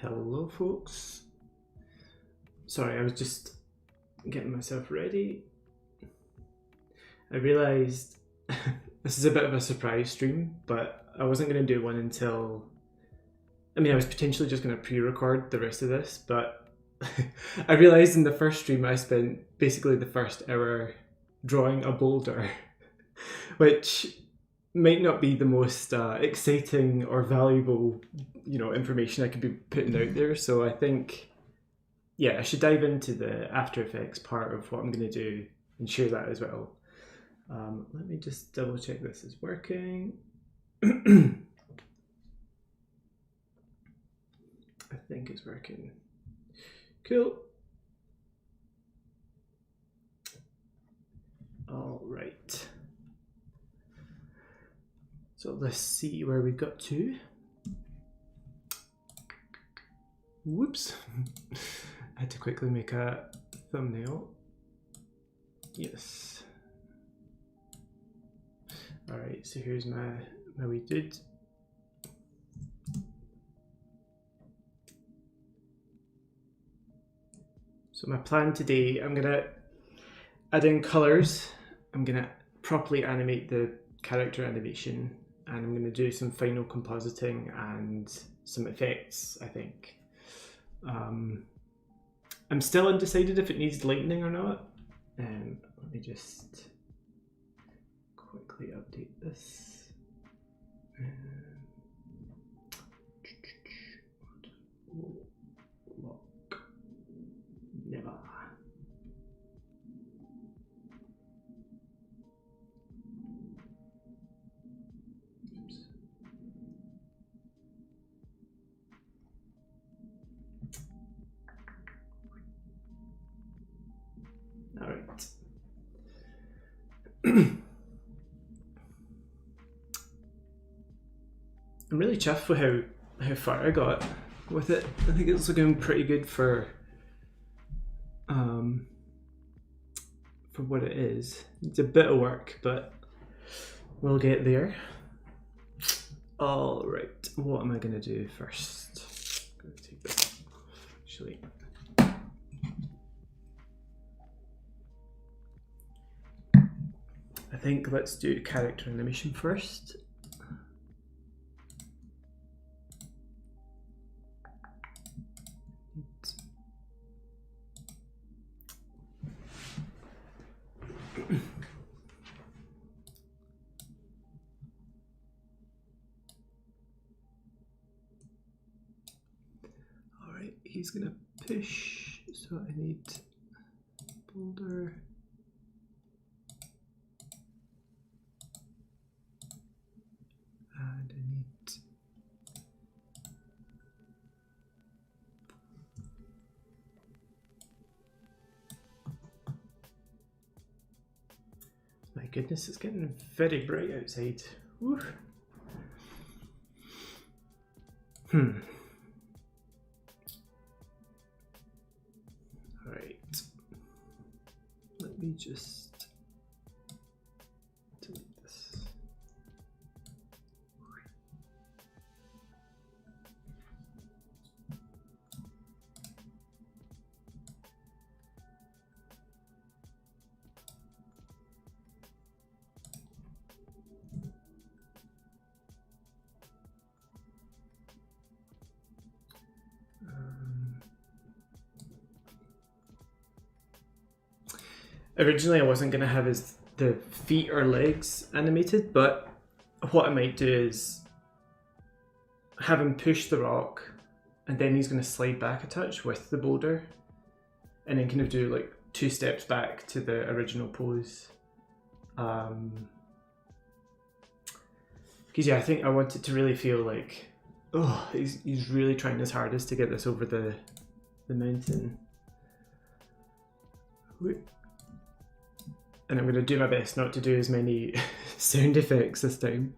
Hello folks. Sorry, I was just getting myself ready. I realised this is a bit of a surprise stream, but I wasn't going to do one until... I mean, I was potentially just going to pre-record the rest of this, but I realised in the first stream I spent basically the first hour drawing a boulder, which might not be the most exciting or valuable, information I could be putting out there. So I think, yeah, I should dive into the After Effects part of what I'm going to do and share that as well. Let me just double check this is working. I think it's working. Cool. All right. So let's see where we got to. Whoops. I had to quickly make a thumbnail. Yes. All right, so here's my wee dude. So my plan today, I'm gonna add in colors. I'm gonna properly animate the character animation, and I'm gonna do some final compositing and some effects, I think. I'm still undecided if it needs lightning or not. Let me just quickly update this. Lock. Never. Oops. All right. I'm really chuffed with how far I got with it. I think it's looking pretty good for what it is. It's a bit of work, but we'll get there. All right, what am I gonna do first? I'm gonna take this off, actually. I think let's do character animation first. All right, he's gonna push, so I need boulder. And I need my goodness, it's getting very bright outside. Woo. All right, let me just delete this. Originally, I wasn't going to have the feet or legs animated, but what I might do is have him push the rock, and then he's going to slide back a touch with the boulder, and then kind of do like 2 steps back to the original pose. Because yeah, I think I want it to really feel like, oh, he's really trying his hardest to get this over the mountain. And I'm going to do my best not to do as many sound effects this time.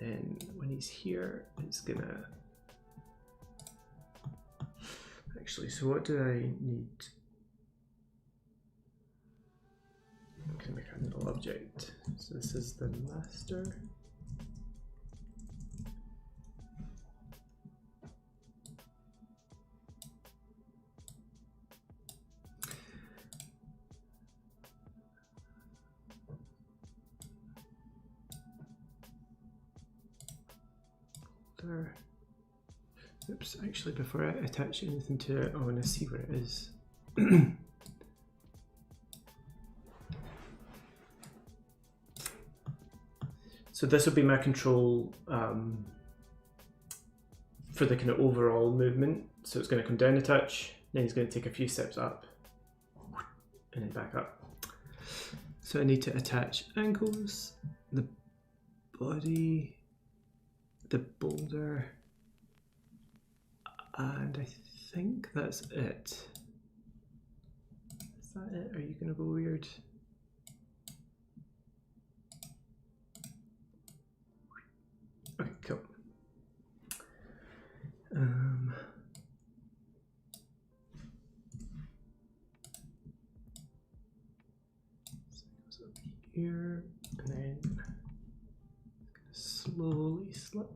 And then when he's here, it's gonna... Actually, so what do I need? Okay. a mechanical object. So this is the master. Oops, actually before I attach anything to it, I want to see where it is. So this will be my control for the kind of overall movement. So it's going to come down a touch, then it's going to take a few steps up, and then back up. So I need to attach ankles, the body, the boulder, and I think that's it. Is that it? Are you going to go weird? Okay, cool. So it goes up here, and then slowly slip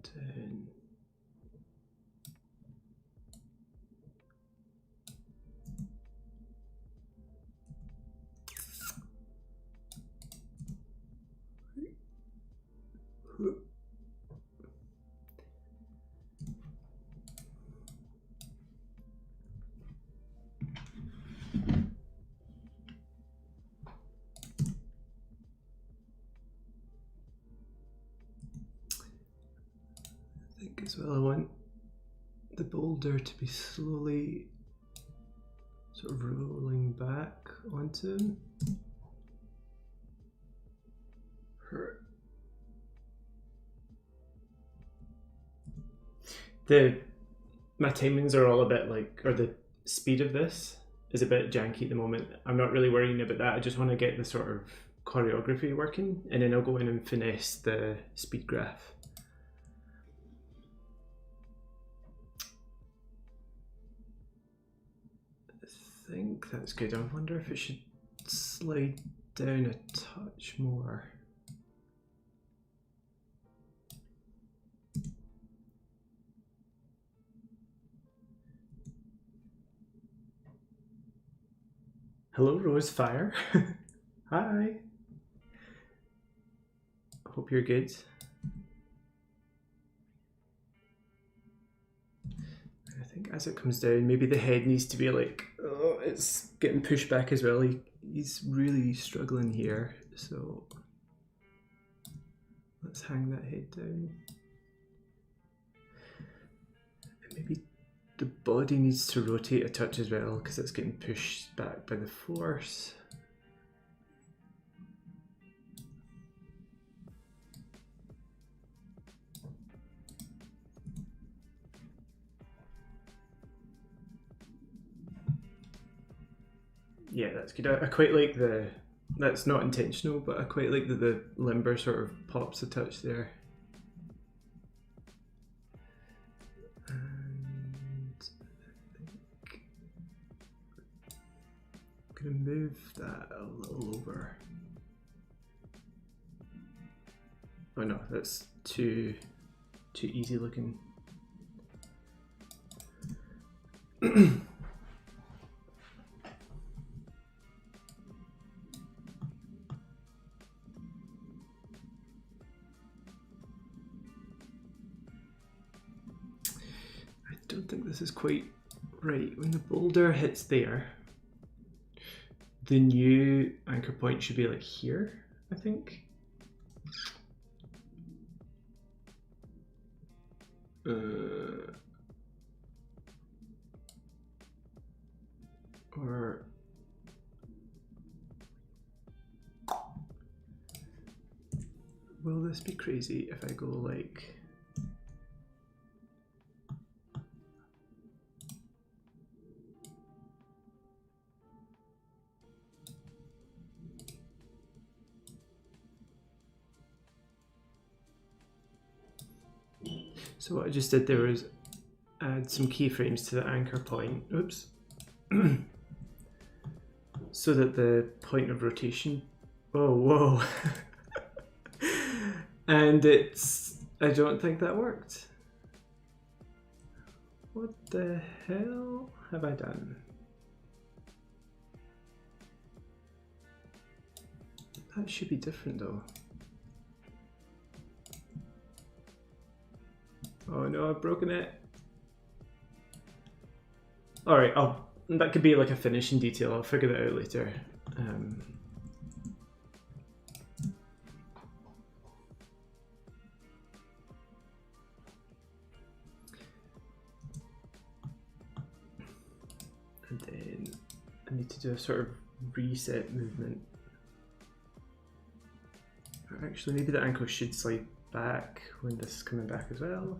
down. As well, I want the boulder to be slowly sort of rolling back onto him. My timings are all a bit like, or the speed of this is a bit janky at the moment. I'm not really worrying about that. I just want to get the sort of choreography working, and then I'll go in and finesse the speed graph. I think that's good. I wonder if it should slide down a touch more. Hello, Rose Fire. Hi. Hope you're good. I think as it comes down, maybe the head needs to be like, oh, it's getting pushed back as well. He's really struggling here, so let's hang that head down. And maybe the body needs to rotate a touch as well because it's getting pushed back by the force. Yeah, that's good. I quite like that's not intentional, but I quite like that the limber sort of pops a touch there. And I think I'm going to move that a little over. Oh no, that's too easy looking. I don't think this is quite right. When the boulder hits there, the new anchor point should be like here, I think. Or will this be crazy if I go like so what I just did there was add some keyframes to the anchor point. Oops. So so that the point of rotation, oh, whoa. And I don't think that worked. What the hell have I done? That should be different though. Oh no, I've broken it. Alright, that could be like a finishing detail, I'll figure that out later. And then I need to do a sort of reset movement. Or actually, maybe the ankle should slide back when this is coming back as well.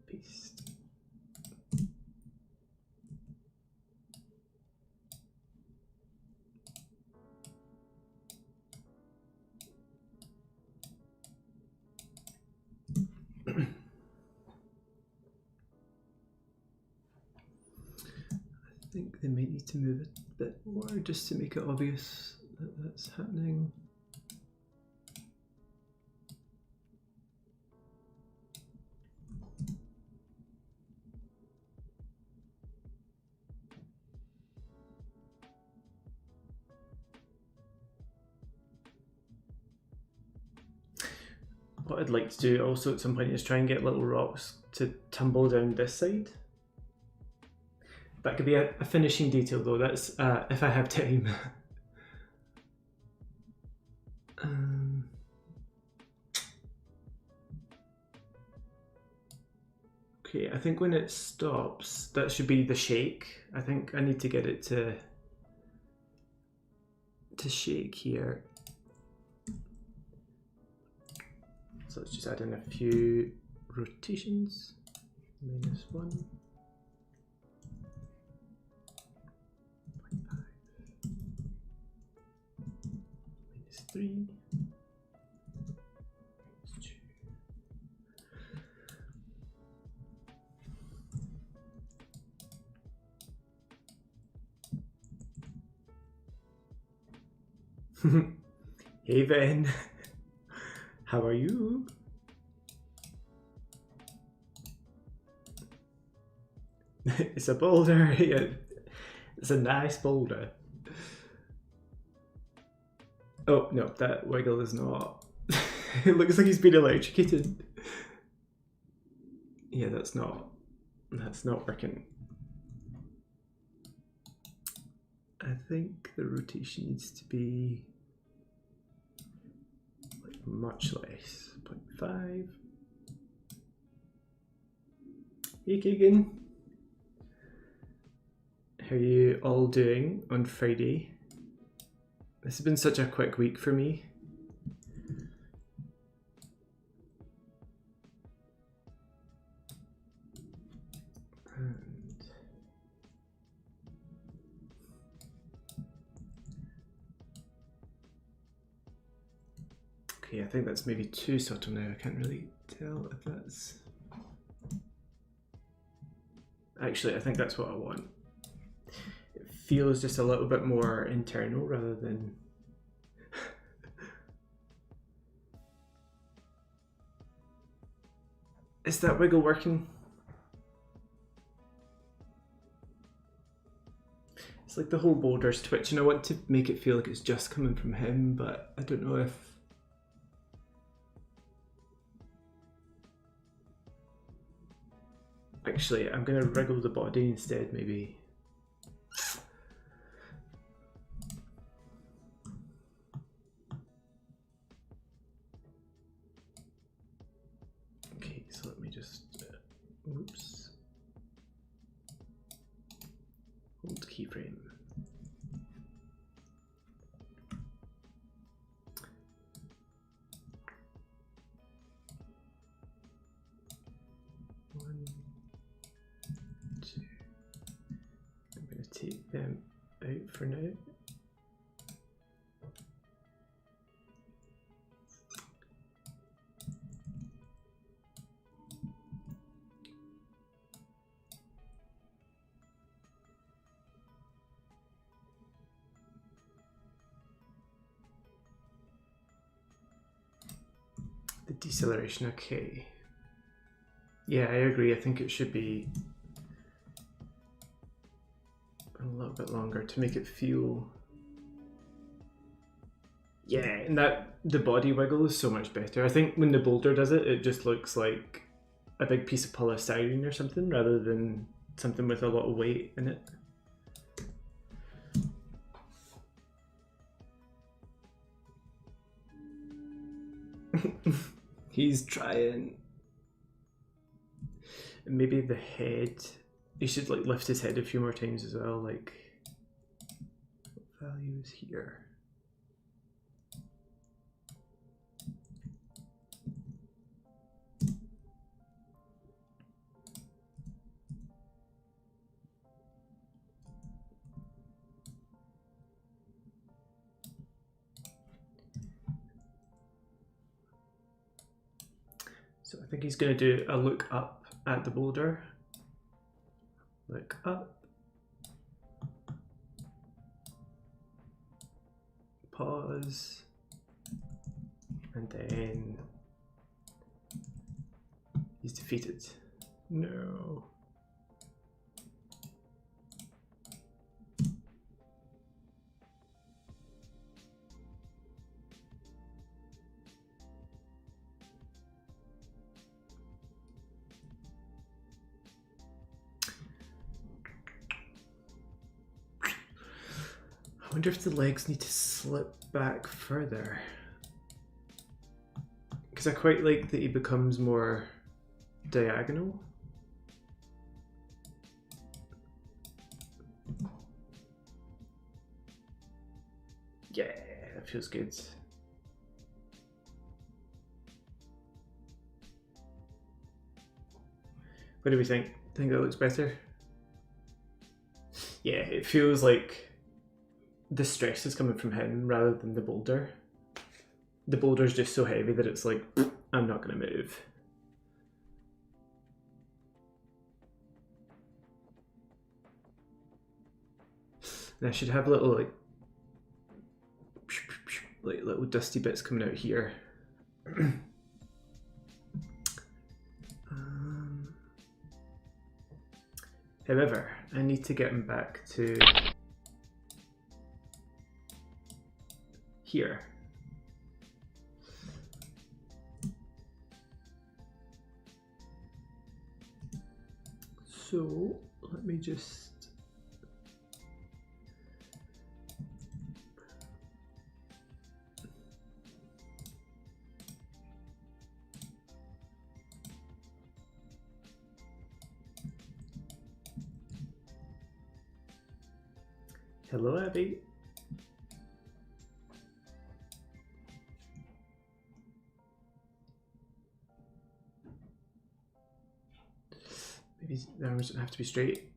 Paste. I think they might need to move it a bit more just to make it obvious that that's happening. What I'd like to do also at some point is try and get little rocks to tumble down this side. That could be a finishing detail though, that's if I have time. Okay, I think when it stops, that should be the shake. I think I need to get it to shake here. So let's just add in a few rotations. -1. -5. -3. Hey Ben, how are you? It's a boulder. Yeah, it's a nice boulder. Oh no, that wiggle is not. It looks like he's been electrocuted. Yeah, that's not working. I think the rotation needs to be like much less, 0.5. Hey Keegan, how are you all doing on Friday? This has been such a quick week for me. Okay, I think that's maybe too subtle now. I can't really tell if that's... Actually, I think that's what I want. It feels just a little bit more internal rather than... Is that wiggle working? It's like the whole boulder's twitching. I want to make it feel like it's just coming from him, but I don't know if... Actually, I'm going to wriggle the body instead, maybe. Okay, so let me just... oops. Hold keyframe. them out for now. The deceleration, okay. Yeah, I agree. I think it should be a little bit longer to make it feel. Yeah, and that the body wiggle is so much better. I think when the boulder does it, it just looks like a big piece of polystyrene or something rather than something with a lot of weight in it. He's trying. Maybe the head. He should like lift his head a few more times as well. Like, what value is here? So I think he's going to do a look up at the boulder. Look up. Pause. And then he's defeated. No. I wonder if the legs need to slip back further. Because I quite like that he becomes more diagonal. Yeah, that feels good. What do we think? Think that looks better? Yeah, it feels like the stress is coming from him rather than the boulder. The boulder's just so heavy that it's like, I'm not going to move. And I should have little like little dusty bits coming out here. However, I need to get him back to here. So let me just hello, Abby. Maybe the arms don't have to be straight.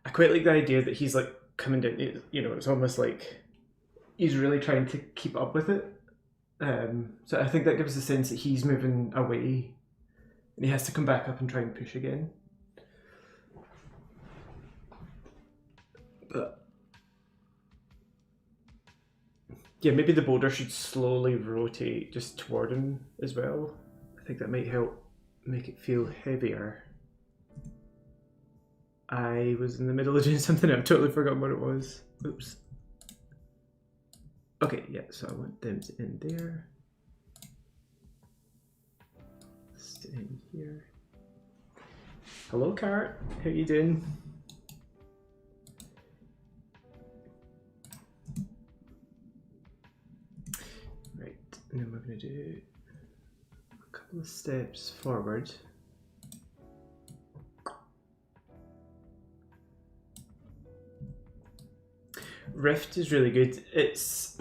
I quite like the idea that he's like coming down, you know, it's almost like he's really trying to keep up with it. So I think that gives the sense that he's moving away and he has to come back up and try and push again. But yeah, maybe the boulder should slowly rotate just toward him as well. I think that might help make it feel heavier. I was in the middle of doing something, I've totally forgotten what it was. Oops. Okay, yeah, so I want them to end there. Stay in here. Hello, Cart. How you doing? Right, and then we're going to do a couple of steps forward. Rift is really good. It's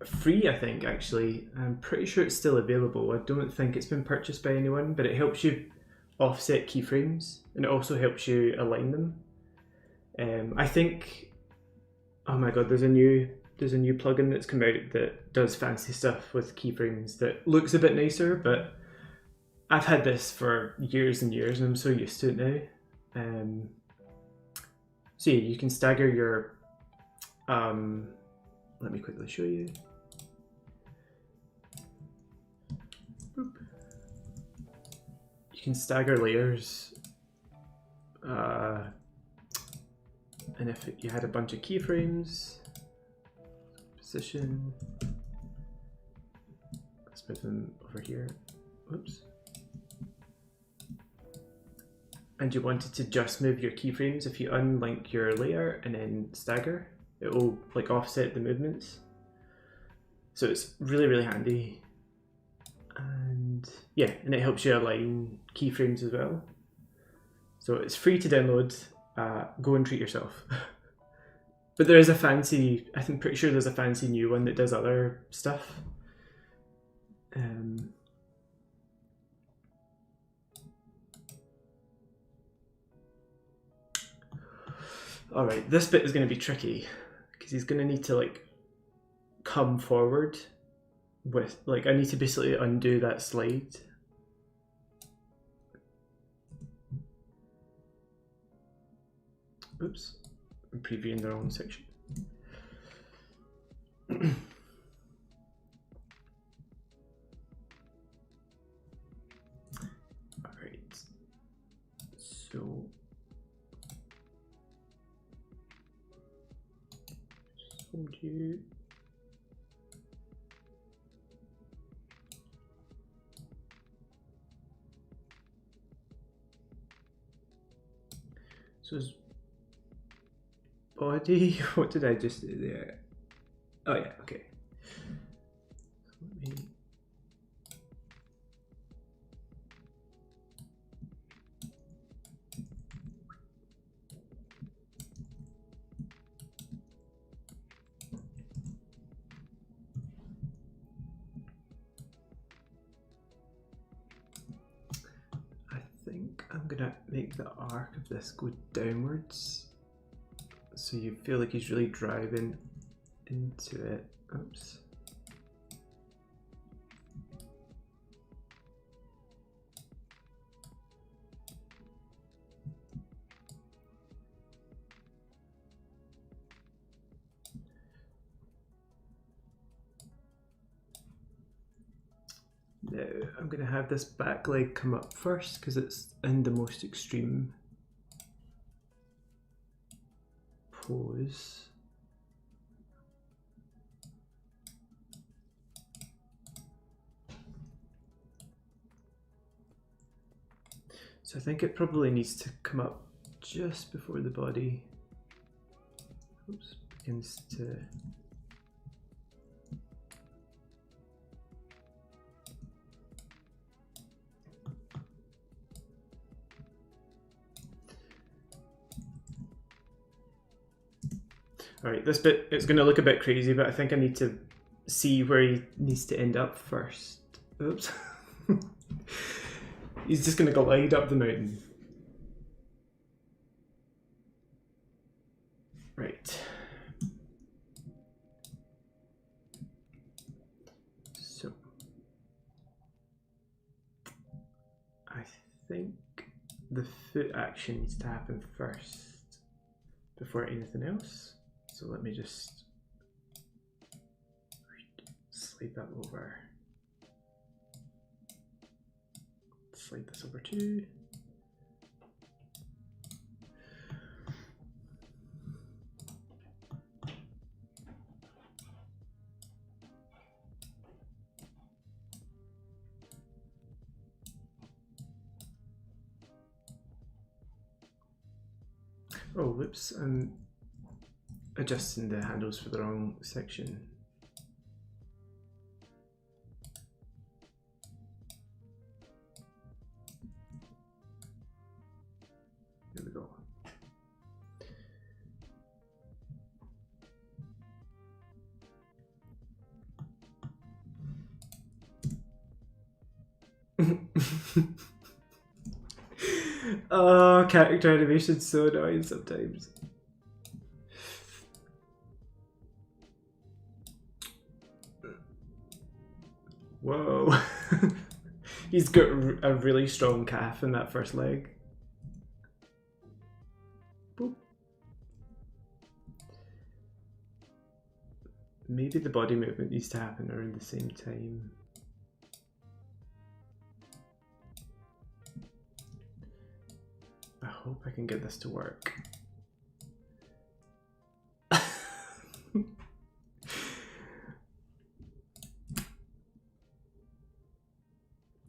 free, I think, actually. I'm pretty sure it's still available. I don't think it's been purchased by anyone, but it helps you offset keyframes and it also helps you align them. I think, oh my god, there's a new plugin that's come out that does fancy stuff with keyframes that looks a bit nicer, but I've had this for years and years and I'm so used to it now. So yeah, you can stagger your, let me quickly show you. Boop. You can stagger layers, and if you had a bunch of keyframes, position, let's move them over here, whoops. And you wanted to just move your keyframes, if you unlink your layer and then stagger, it will like offset the movements. So it's really, really handy. And yeah, and it helps you align keyframes as well. So it's free to download, go and treat yourself. But there is a fancy, I'm pretty sure there's a fancy new one that does other stuff. All right, this bit is going to be tricky because he's going to need to like come forward with, like, I need to basically undo that slide. Oops, I'm previewing the wrong section. All right, so you. So his body, what did I just do there? Oh yeah, okay. Let me... I'm gonna make the arc of this go downwards so you feel like he's really driving into it. Oops. Now I'm going to have this back leg come up first because it's in the most extreme pose. So I think it probably needs to come up just before the body, oops, begins to... All right, this bit, it's going to look a bit crazy, but I think I need to see where he needs to end up first. Oops. He's just going to glide up the mountain. Right. So, I think the foot action needs to happen first before anything else. So let me just slide that over. Slide this over too. Oh, whoops, I'm adjusting the handles for the wrong section. There we go. Oh, character animation's so annoying sometimes. Whoa. He's got a really strong calf in that first leg. Boop. Maybe the body movement needs to happen around the same time. I hope I can get this to work.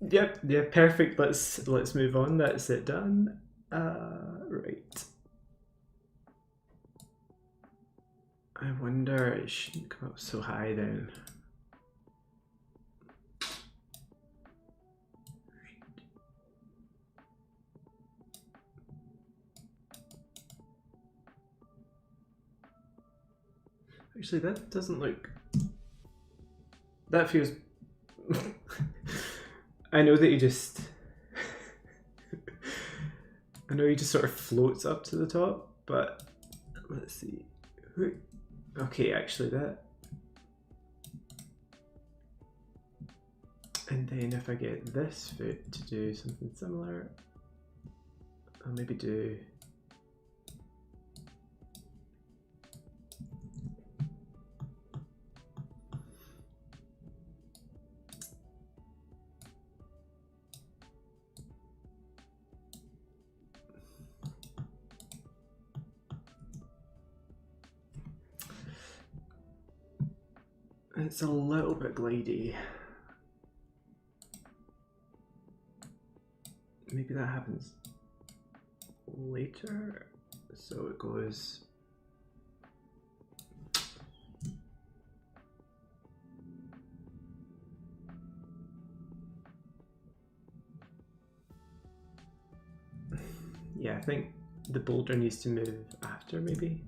Yep, yeah, perfect. Let's move on. That's it done. Right. I wonder it shouldn't come up so high then. Actually, that doesn't look... That feels... I know that he just... I know he just sort of floats up to the top, but let's see. Okay, actually that... And then if I get this foot to do something similar, I'll maybe do... It's a little bit glidey. Maybe that happens later. So it goes... Yeah, I think the boulder needs to move after maybe.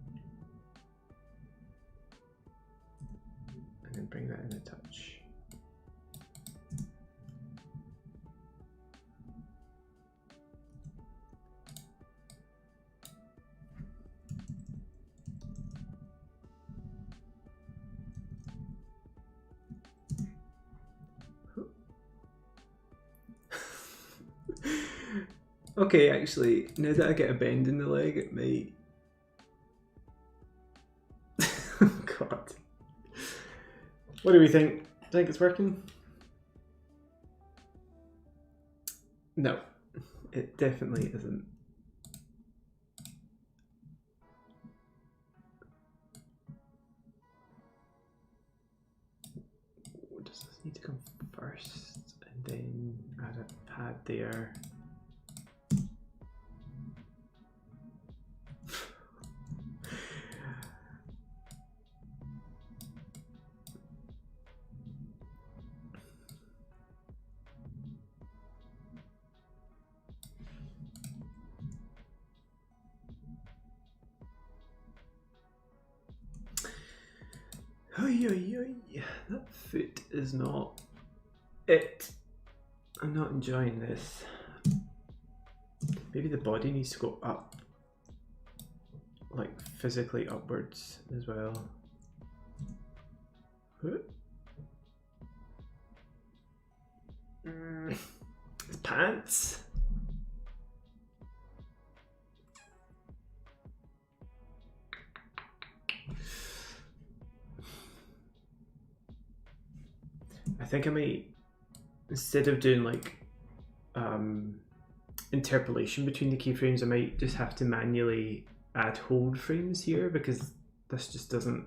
And bring that in a touch. Okay, actually, now that I get a bend in the leg, it might... Oh god. What do we think? Do you think it's working? No, it definitely isn't. Does this need to come first and then add a pad there? That foot is not it. I'm not enjoying this. Maybe the body needs to go up, like physically upwards as well. His pants. I think I might, instead of doing like interpolation between the keyframes, I might just have to manually add hold frames here because this just doesn't.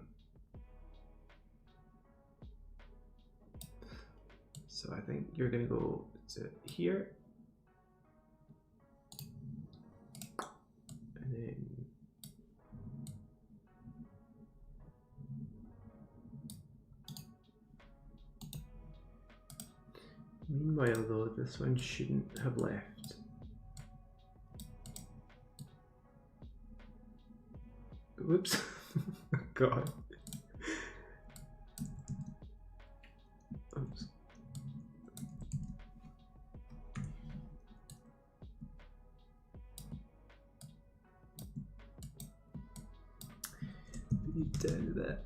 So I think you're going to go to here. And then meanwhile though, this one shouldn't have left. Whoops. God. Oops. We need to do that.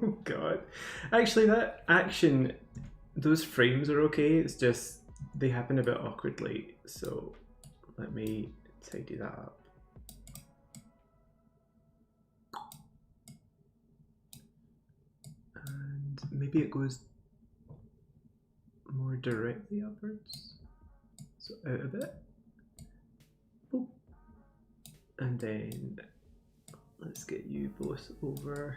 Oh god. Actually, that action, those frames are okay, it's just they happen a bit awkwardly, so let me tidy that up. And maybe it goes more directly upwards, so out a bit. Boop. And then let's get you both over.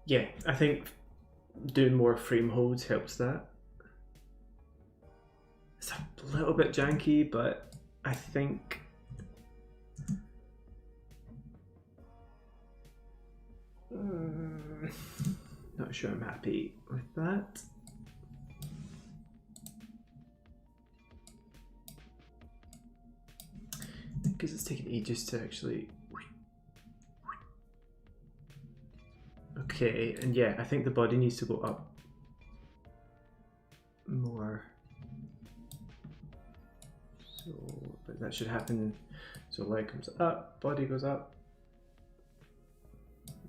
Yeah, I think doing more frame holds helps that. It's a little bit janky, but I think not sure I'm happy with that. Because it's taken ages to actually. Okay, and yeah, I think the body needs to go up more. So, but that should happen. So leg comes up, body goes up.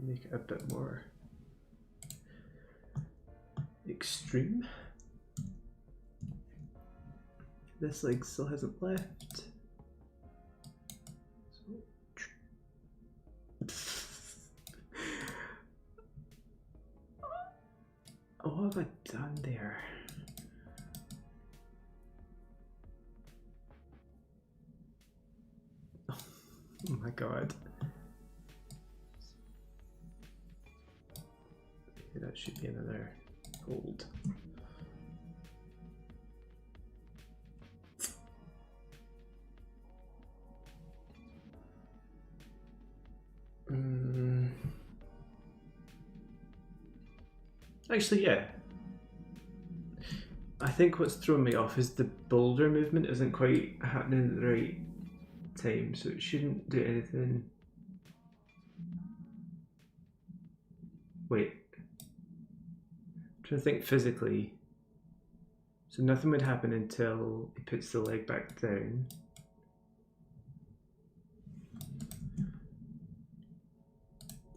Make it a bit more extreme. This leg still hasn't left. Oh, what have I done there? Oh my god. Okay, that should be another hold. Actually, yeah. I think what's throwing me off is the boulder movement isn't quite happening at the right time, so it shouldn't do anything. Wait. I'm trying to think physically. So nothing would happen until he puts the leg back down.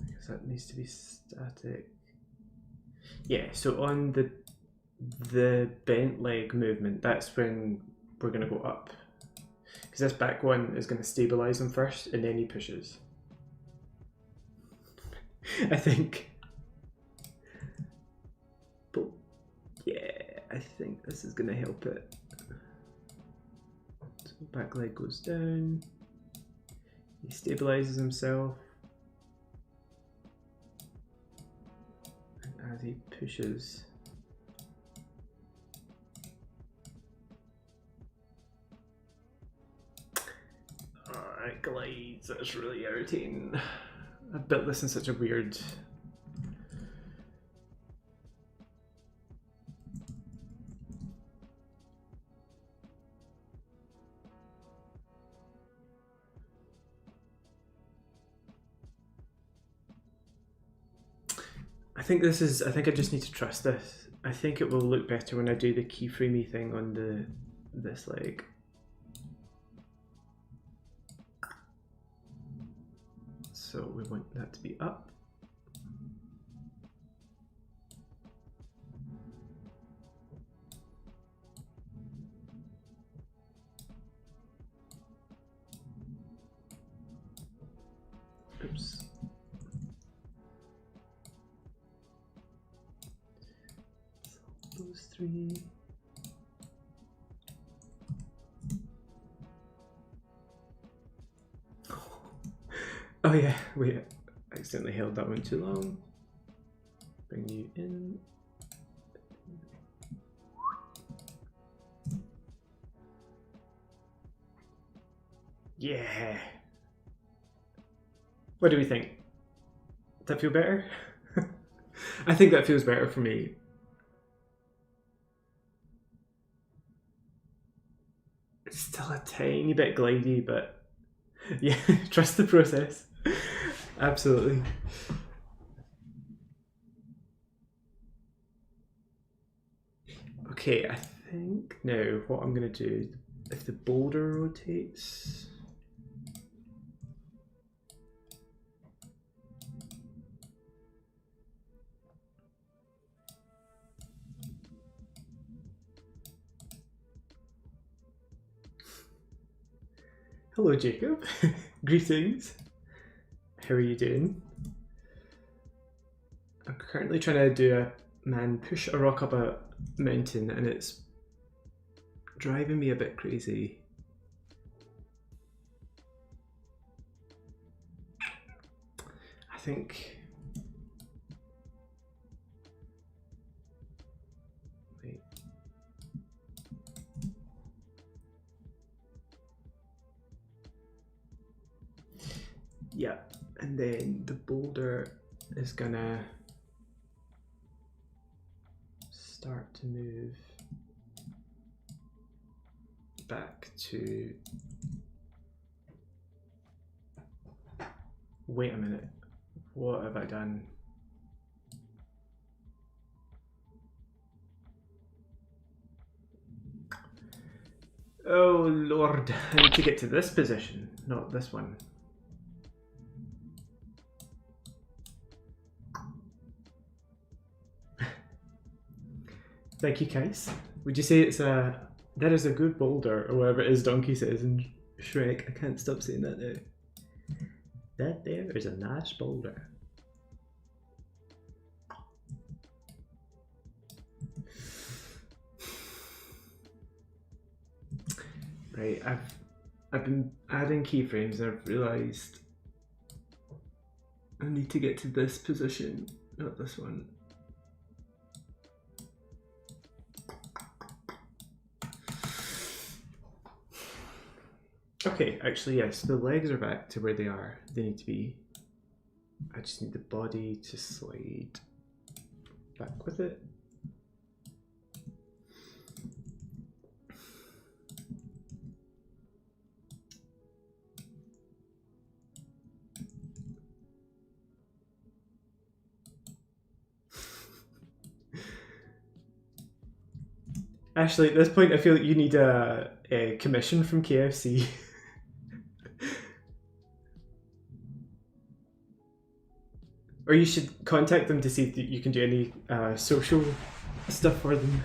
Because that needs to be static. Yeah, so on the bent leg movement, that's when we're going to go up. Because this back one is going to stabilize him first, and then he pushes. I think. But yeah, I think this is going to help it. So back leg goes down. He stabilizes himself. And as he pushes, it glides. That's really irritating. I built this in such a weird. I think I just need to trust this. I think it will look better when I do the keyframey thing on this leg. So we want that to be up. Oops. Those three. Oh yeah, we accidentally held that one too long. Bring you in. Yeah. What do we think? Does that feel better? I think that feels better for me. It's still a tiny bit glidey, but yeah, trust the process. Absolutely. Okay, I think now what I'm going to do, if the boulder rotates, hello Jacob, greetings, how are you doing? I'm currently trying to do push a rock up a mountain and it's driving me a bit crazy. I think, wait. Yeah, and then the boulder is gonna start to move back to, wait a minute, what have I done? Oh Lord, I need to get to this position, not this one. Thank you, Kais. Would you say it's that is a good boulder, or whatever it is Donkey says in Shrek? I can't stop saying that now. That there is a nice boulder. Right, I've been adding keyframes and I've realised I need to get to this position, not this one. Okay, actually yes, the legs are back to where they are. They need to be. I just need the body to slide back with it. Actually, at this point, I feel like you need a commission from KFC. Or you should contact them to see if you can do any social stuff for them.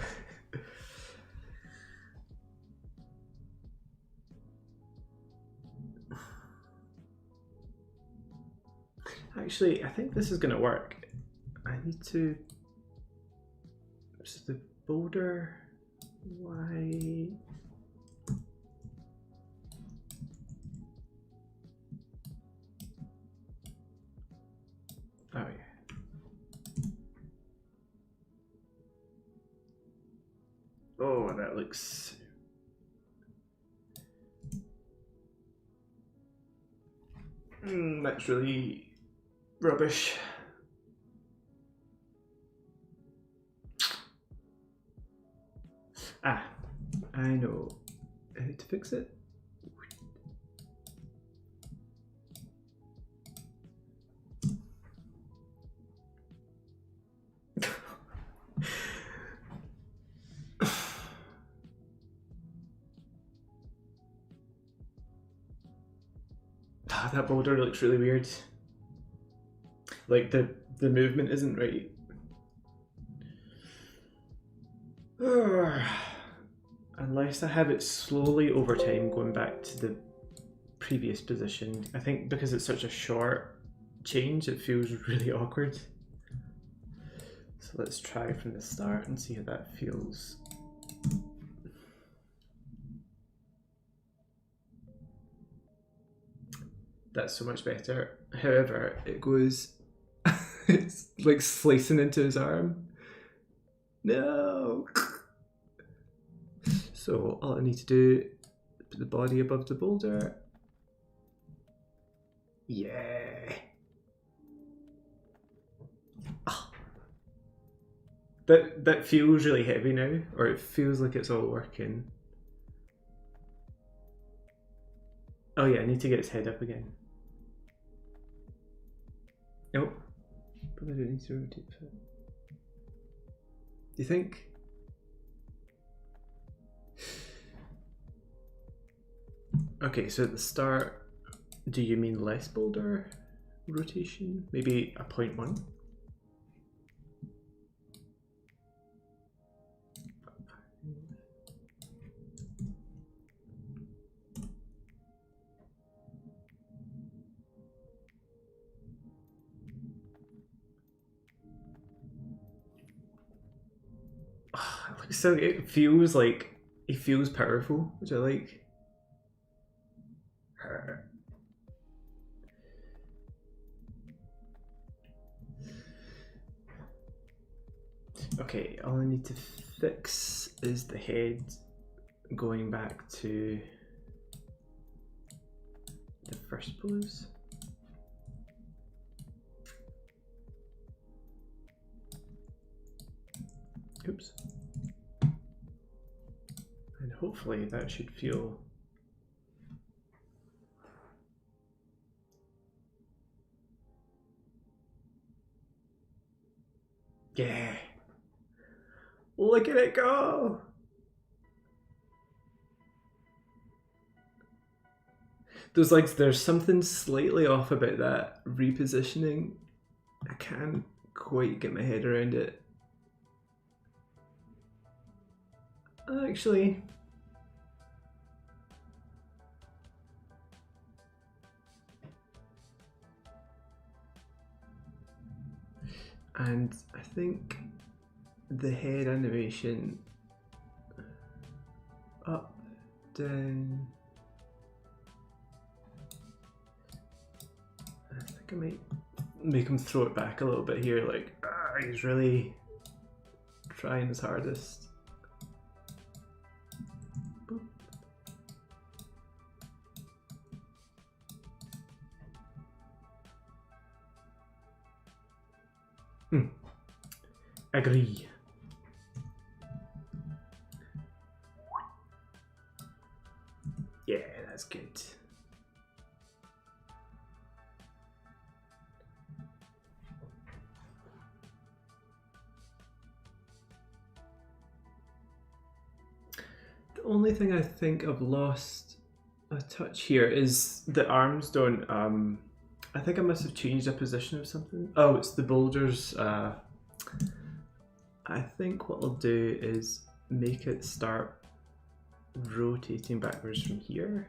Actually, I think this is going to work. I need to... So the boulder... Why... Oh yeah. Oh, that looks... that's really rubbish. Ah, I know how to fix it. That boulder looks really weird. Like the movement isn't right. Unless I have it slowly over time going back to the previous position. I think because it's such a short change, it feels really awkward. So let's try from the start and see how that feels. That's so much better. However, it goes, it's like slicing into his arm. No! So all I need to do, put the body above the boulder. Yeah! Oh. That feels really heavy now, or it feels like it's all working. Oh yeah, I need to get its head up again. Nope. Probably don't need to rotate it. Do you think? Okay, so at the start, do you mean less boulder rotation? Maybe a 0.1? So it feels like, it feels powerful, which I like. Okay, all I need to fix is the head going back to the first pose. Oops. And hopefully that should feel yeah. Look at it go! Those legs, there's something slightly off about that repositioning. I can't quite get my head around it. Actually, and I think the head animation up, down. I think I might make him throw it back a little bit here, like he's really trying his hardest. Boop. Agree. Yeah, that's good. The only thing I think I've lost a touch here is the arms don't, I think I must have changed the position of something. Oh, it's the boulders. I think what I'll do is make it start rotating backwards from here.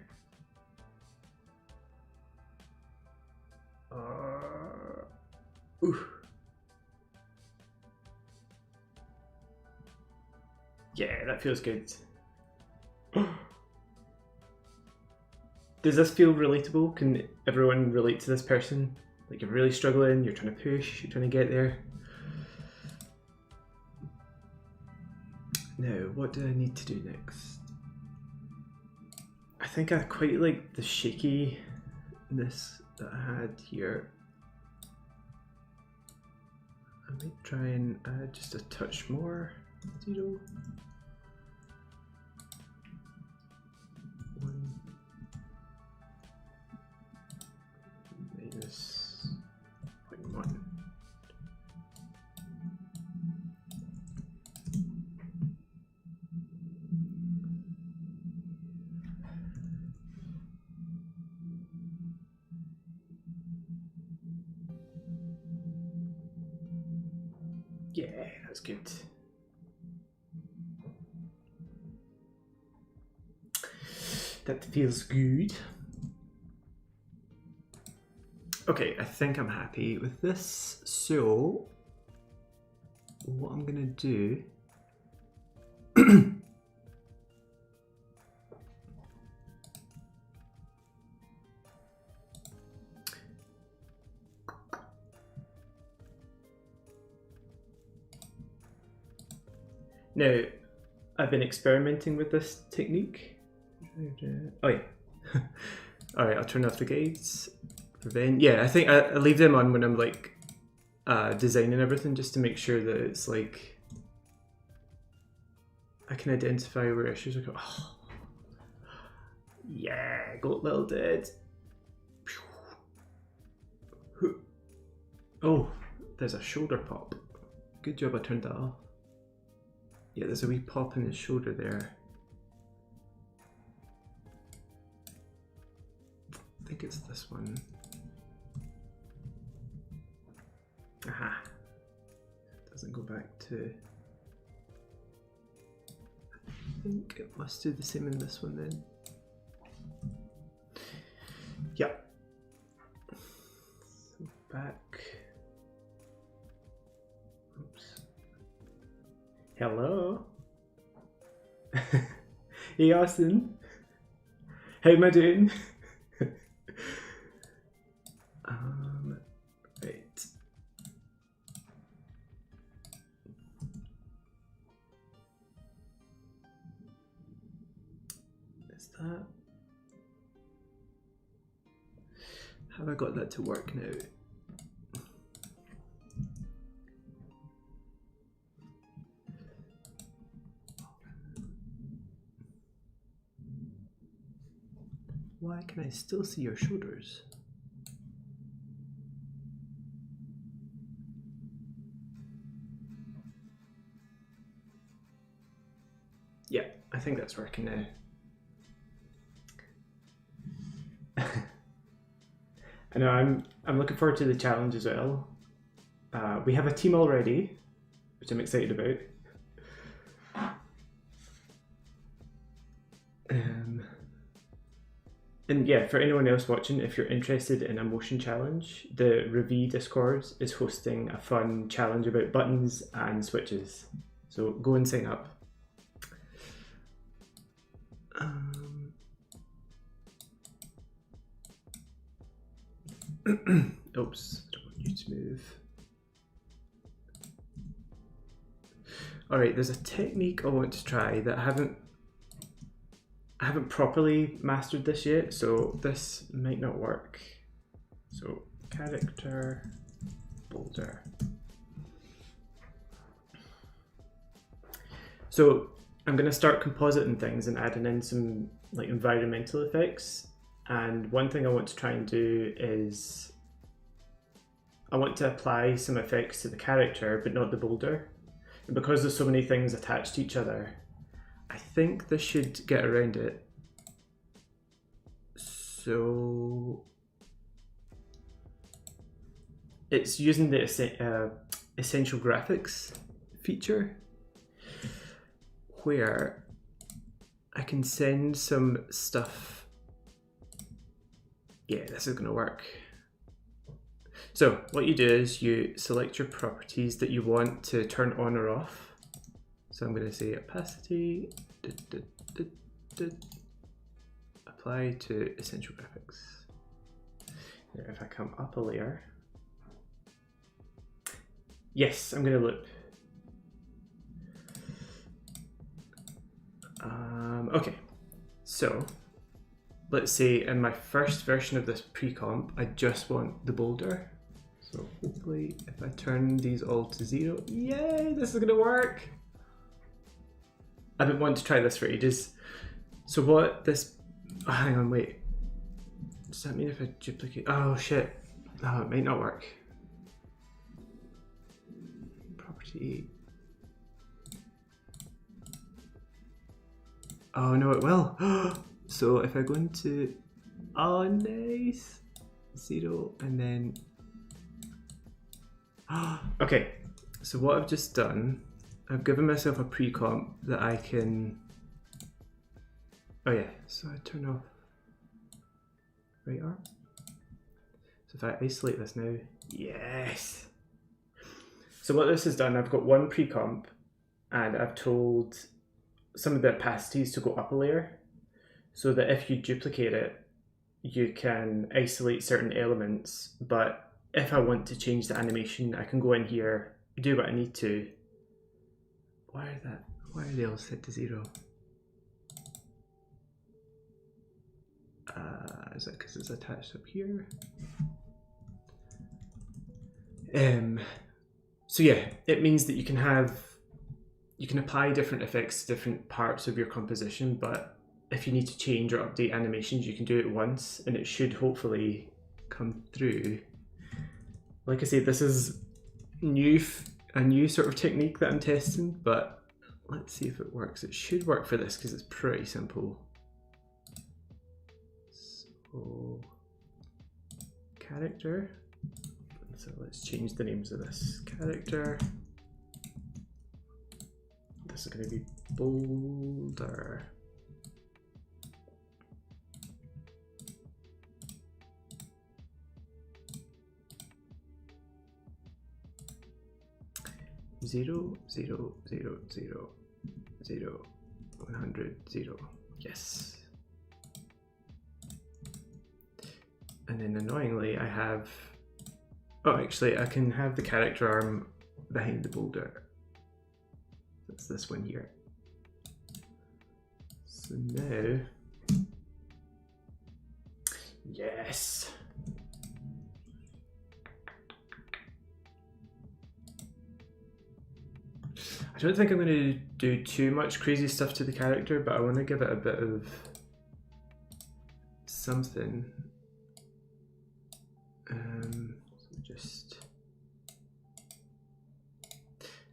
Ooh. Yeah, that feels good. Does this feel relatable? Can everyone relate to this person? Like you're really struggling, you're trying to push, you're trying to get there. Now, what do I need to do next? I think I quite like the shakiness that I had here. I might try and add just a touch more. 0. 1 minus 0.1. Yeah, that's good. That feels good. Okay, I think I'm happy with this. So, what I'm gonna do now, I've been experimenting with this technique. Oh yeah. Alright, I'll turn off the guides. Prevent. Yeah, I think I leave them on when I'm like designing everything, just to make sure that it's like I can identify where issues are going. Oh. Yeah, goat little dead. Oh, there's a shoulder pop. Good job I turned that off. Yeah, there's a wee pop in his shoulder there. think it's this one. Aha. Doesn't go back to... I think it must do the same in this one then. Yeah. So back. Oops. Hello. Hey Austin. How am I doing? Right. Is that? Have I got that to work now? Why can I still see your shoulders? Yeah, I think that's working now. I know I'm looking forward to the challenge as well. We have a team already, which I'm excited about. And yeah, for anyone else watching, if you're interested in a motion challenge, the Ravi Discord is hosting a fun challenge about buttons and switches. So go and sign up. Oops, I don't want you to move. Alright, there's a technique I want to try that I haven't properly mastered this yet, so this might not work. So character boulder. So I'm going to start compositing things and adding in some like environmental effects. And one thing I want to try and do is I want to apply some effects to the character, but not the boulder. And because there's so many things attached to each other, I think this should get around it. So it's using the essential graphics feature where I can send some stuff. Yeah, this is going to work. So what you do is you select your properties that you want to turn on or off. So I'm going to say opacity, apply to essential graphics. Now if I come up a layer, yes, I'm going to loop. Okay, so let's say in my first version of this pre-comp, I just want the boulder. So hopefully if I turn these all to 0, yay, this is going to work. I've been wanting to try this for ages. So what this, oh, hang on, wait. Does that mean if I duplicate, oh shit. No, it might not work. Property. Oh no, it will. So if I go into, oh nice, 0 and then, okay. So what I've just done, I've given myself a pre-comp that I can, oh yeah, so I turn off right arm. So if I isolate this now, yes. So what this has done, I've got one pre-comp and I've told some of the opacities to go up a layer so that if you duplicate it, you can isolate certain elements. But if I want to change the animation, I can go in here, do what I need to. Why are they all set to 0? Is that because it's attached up here? So yeah, it means that you can apply different effects to different parts of your composition, but if you need to change or update animations, you can do it once and it should hopefully come through. Like I say, this is a new sort of technique that I'm testing, but let's see if it works. It should work for this because it's pretty simple. So character. So let's change the names of this character. This is going to be Boulder. Zero, zero, zero, zero, zero, 100, 0. Yes. And then annoyingly, I have, oh, actually, I can have the character arm behind the boulder. That's this one here. So now, yes. I don't think I'm going to do too much crazy stuff to the character, but I want to give it a bit of something. So just,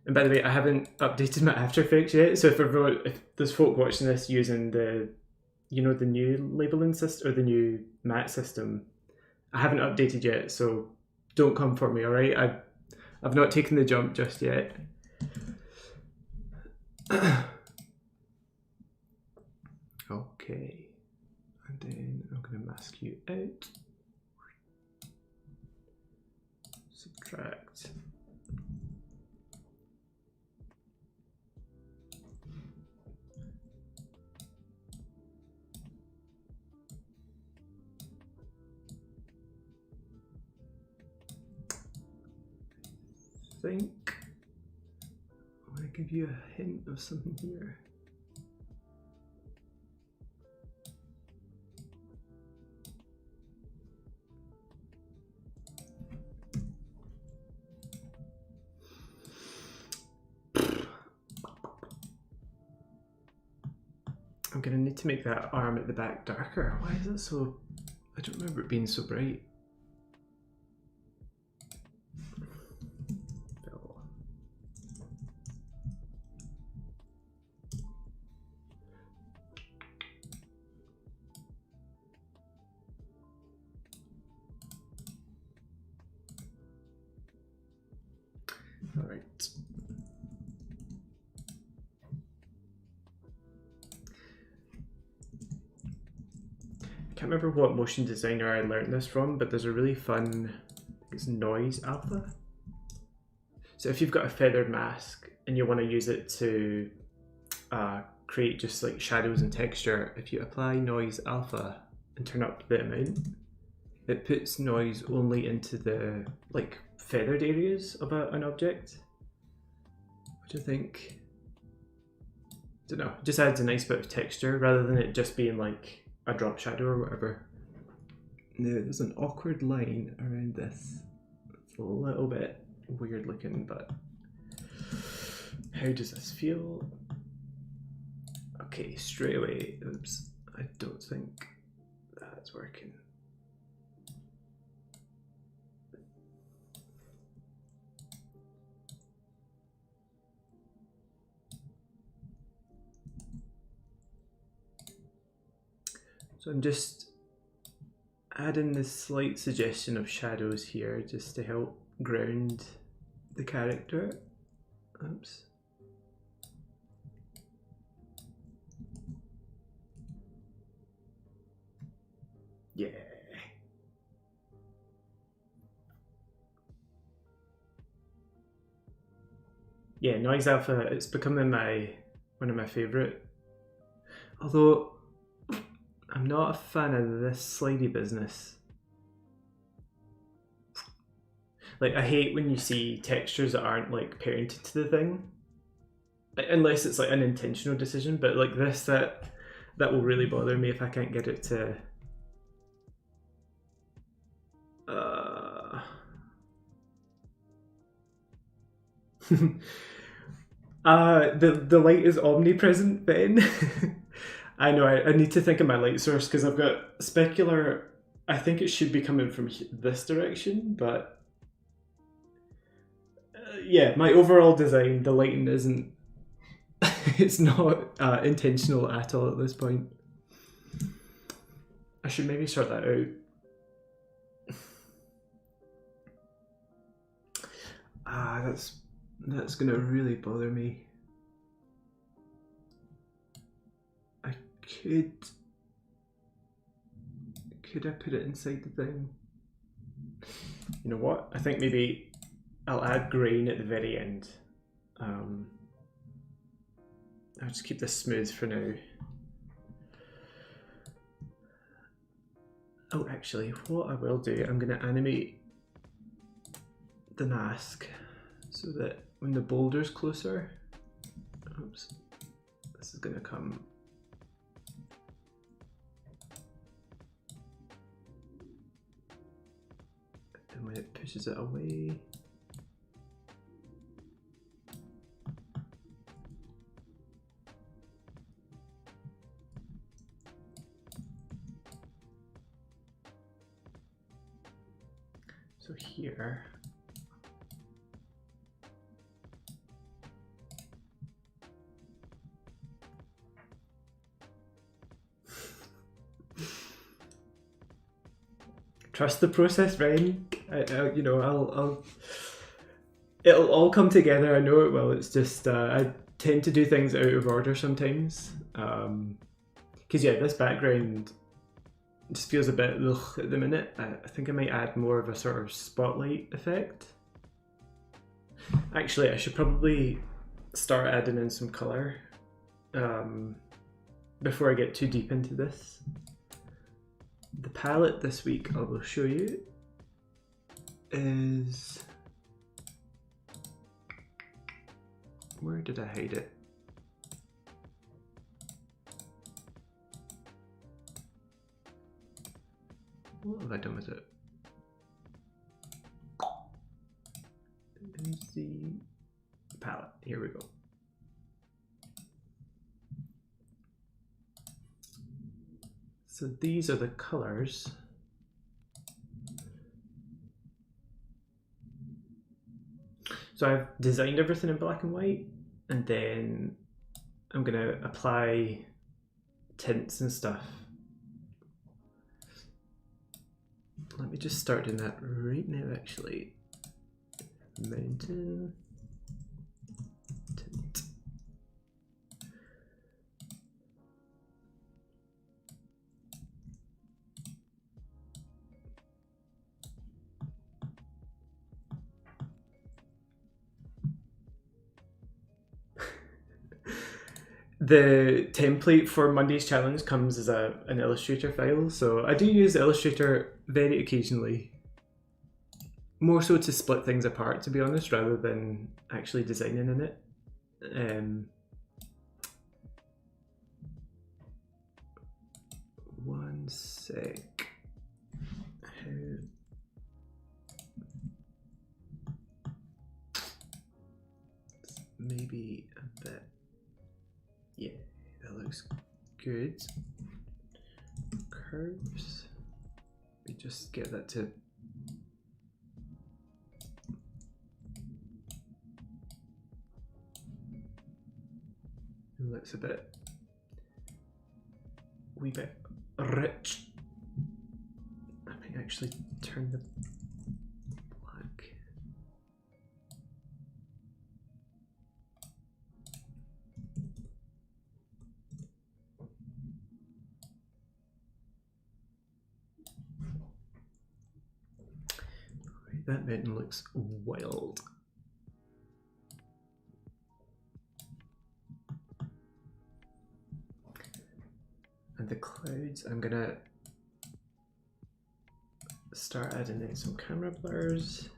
and by the way, I haven't updated my After Effects yet. So if there's folk watching this using the, you know, the new labeling system or the new matte system, I haven't updated yet. So don't come for me, all right? I've not taken the jump just yet. Okay, and then I'm going to mask you out. Subtract. I think I want to give you a hint of something here. I'm going to need to make that arm at the back darker. Why is it so... I don't remember it being so bright. All right. I can't remember what motion designer I learned this from, but there's a really fun, it's noise alpha. So if you've got a feathered mask and you want to use it to create just like shadows and texture, if you apply noise alpha and turn up the amount, it puts noise only into the like feathered areas of an object, which I think, I don't know, just adds a nice bit of texture rather than it just being like a drop shadow or whatever. Now there's an awkward line around this. It's a little bit weird looking, but how does this feel? Okay, straight away, oops, I don't think that's working. So I'm just adding this slight suggestion of shadows here just to help ground the character. Oops. Yeah. Yeah, noise alpha, it's becoming one of my favorite. Although I'm not a fan of this slidey business. Like, I hate when you see textures that aren't like parented to the thing, unless it's like an intentional decision. But like this, that will really bother me if I can't get it to. The light is omnipresent, Ben. I know, I need to think of my light source because I've got specular. I think it should be coming from this direction, but yeah, my overall design, the lighting isn't, it's not intentional at all at this point. I should maybe sort that out. Ah, that's gonna really bother me. I could I put it inside the thing? You know what? I think maybe I'll add grain at the very end. I'll just keep this smooth for now. Oh, actually, what I will do, I'm going to animate the mask so that when the boulder's closer, oops, this is going to come. And when it pushes it away, so here, trust the process, Ryan. You know, it'll all come together. I know it will. It's just I tend to do things out of order sometimes. Because yeah, this background just feels a bit ugh at the minute. I think I might add more of a sort of spotlight effect. Actually, I should probably start adding in some color before I get too deep into this. The palette this week I will show you is, where did I hide it? What have I done with it? There's the palette. Here we go. So these are the colors. So I've designed everything in black and white, and then I'm gonna apply tints and stuff. Let me just start doing that right now, actually. Mountain tint. The template for Monday's challenge comes as an Illustrator file, so I do use Illustrator very occasionally. More so to split things apart, to be honest, rather than actually designing in it. One sec. Maybe a bit. Yeah, that looks good. Curves. We just get that to. It looks a wee bit rich. I might actually turn the black. Right, that mountain looks wild. And the clouds, I'm gonna start adding in some camera blurs.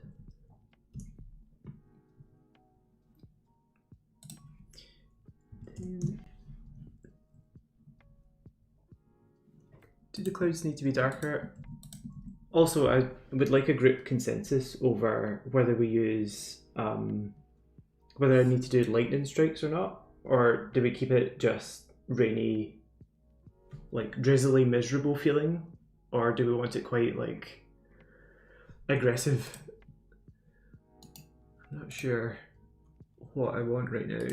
Do the clouds need to be darker? Also, I would like a group consensus over whether we use, whether I need to do lightning strikes or not, or do we keep it just rainy, like drizzly, miserable feeling, or do we want it quite like aggressive? I'm not sure what I want right now.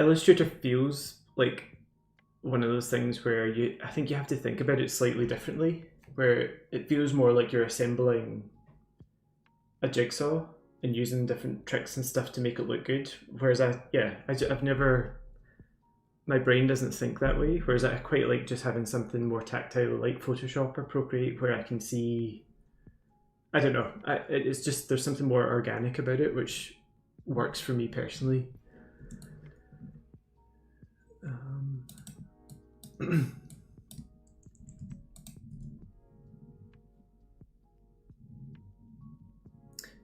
Illustrator feels like one of those things where I think you have to think about it slightly differently, where it feels more like you're assembling a jigsaw and using different tricks and stuff to make it look good. Whereas I've never, my brain doesn't think that way. Whereas I quite like just having something more tactile like Photoshop or Procreate, where I can see, I don't know, it's just, there's something more organic about it, which works for me personally.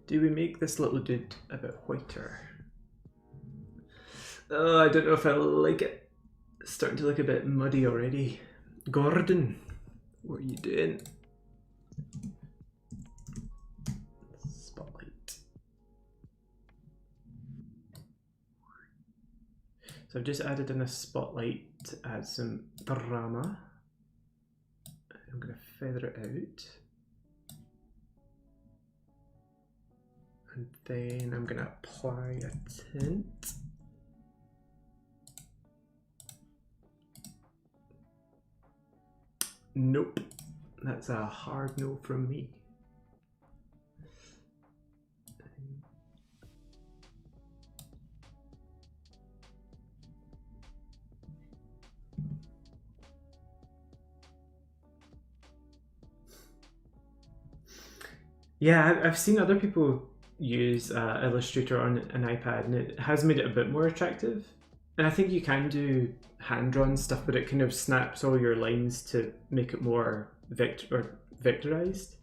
Do we make this little dude a bit whiter? Oh, I don't know if I like it. It's starting to look a bit muddy already. Gordon, what are you doing? Spotlight. So I've just added in a spotlight to add some drama. I'm going to feather it out. And then I'm going to apply a tint. Nope, that's a hard no from me. Yeah, I've seen other people use Illustrator on an iPad, and it has made it a bit more attractive. And I think you can do hand-drawn stuff, but it kind of snaps all your lines to make it more vectorized.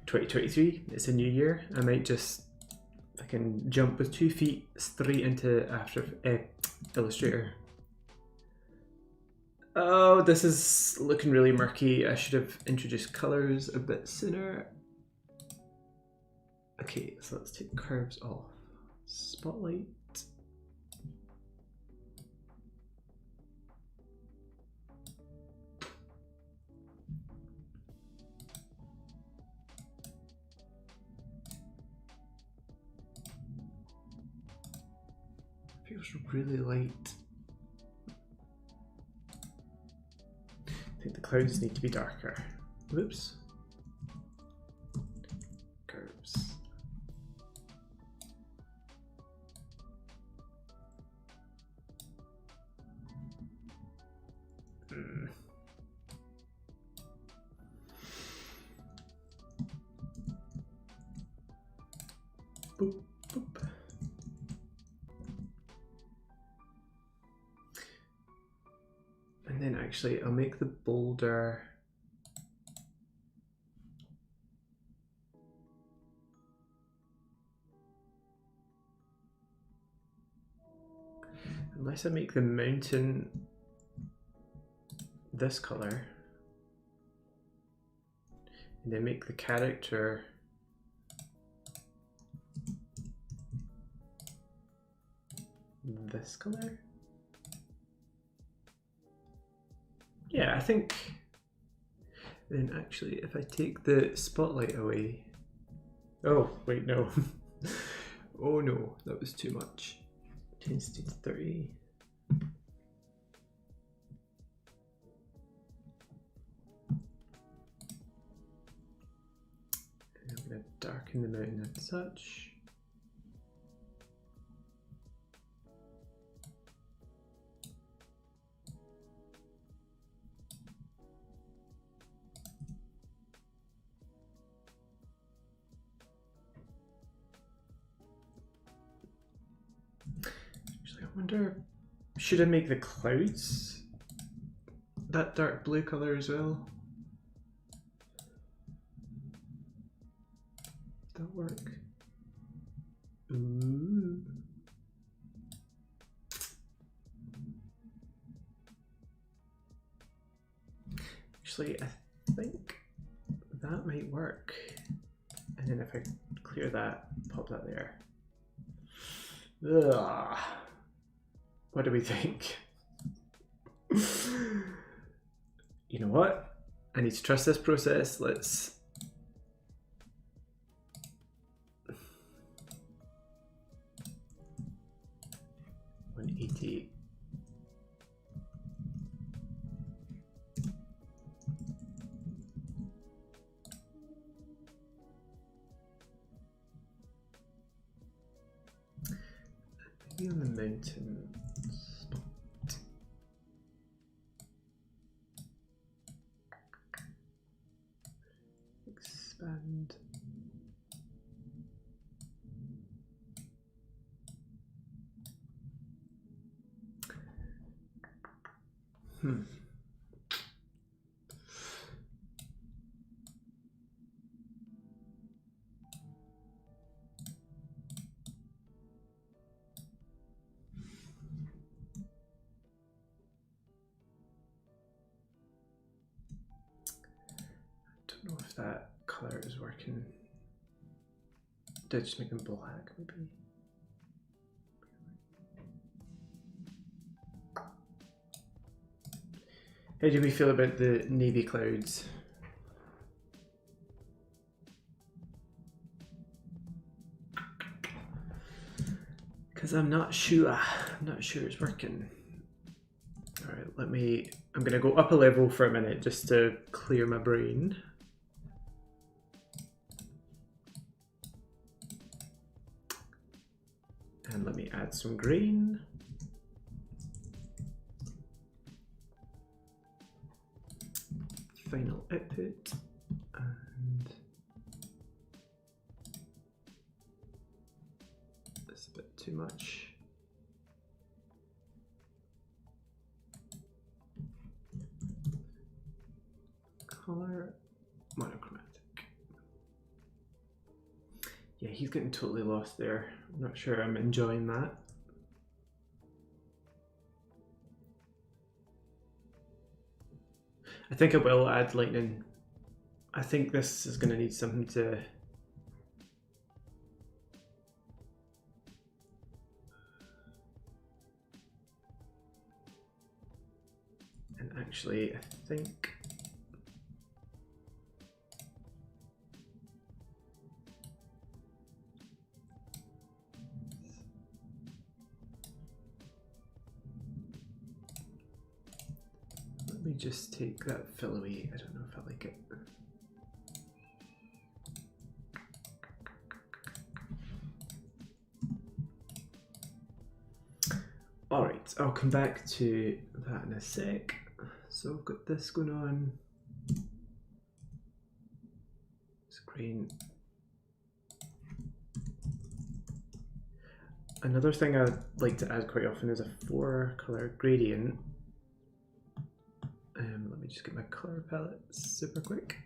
2023, it's a new year. I might just fucking jump with 2 feet straight into Illustrator. Oh, this is looking really murky. I should have introduced colors a bit sooner. Okay, so let's take curves off. Spotlight. Feels really light. I think the clouds need to be darker. Whoops. Curves. Boop, boop. And then actually I'll make the boulder unless I make the mountain this color and then make the character this color. Yeah, I think then actually if I take the spotlight away, oh wait, no. Oh no, that was too much. 10 to 30. And I'm going to darken the mountain and such. I wonder, should I make the clouds that dark blue color as well? Does that work? Ooh. Actually, I think that might work. And then if I clear that, pop that there. Ugh. What do we think? You know what? I need to trust this process. Let's... 180. Maybe on the mountain spot. Expand. I don't know if that color is working. Did I just make them black, maybe? How do we feel about the navy clouds? Because I'm not sure it's working. All right, I'm gonna go up a level for a minute just to clear my brain. And let me add some green. Final output, and that's a bit too much. Color, monochromatic. Yeah, he's getting totally lost there. I'm not sure I'm enjoying that. I think I will add lightning. I think this is going to need something to... And actually, I think... Let me just take that fill away. I don't know if I like it. All right, I'll come back to that in a sec. So I've got this going on. Screen. Another thing I like to add quite often is a 4-color gradient. Let me just get my color palette super quick.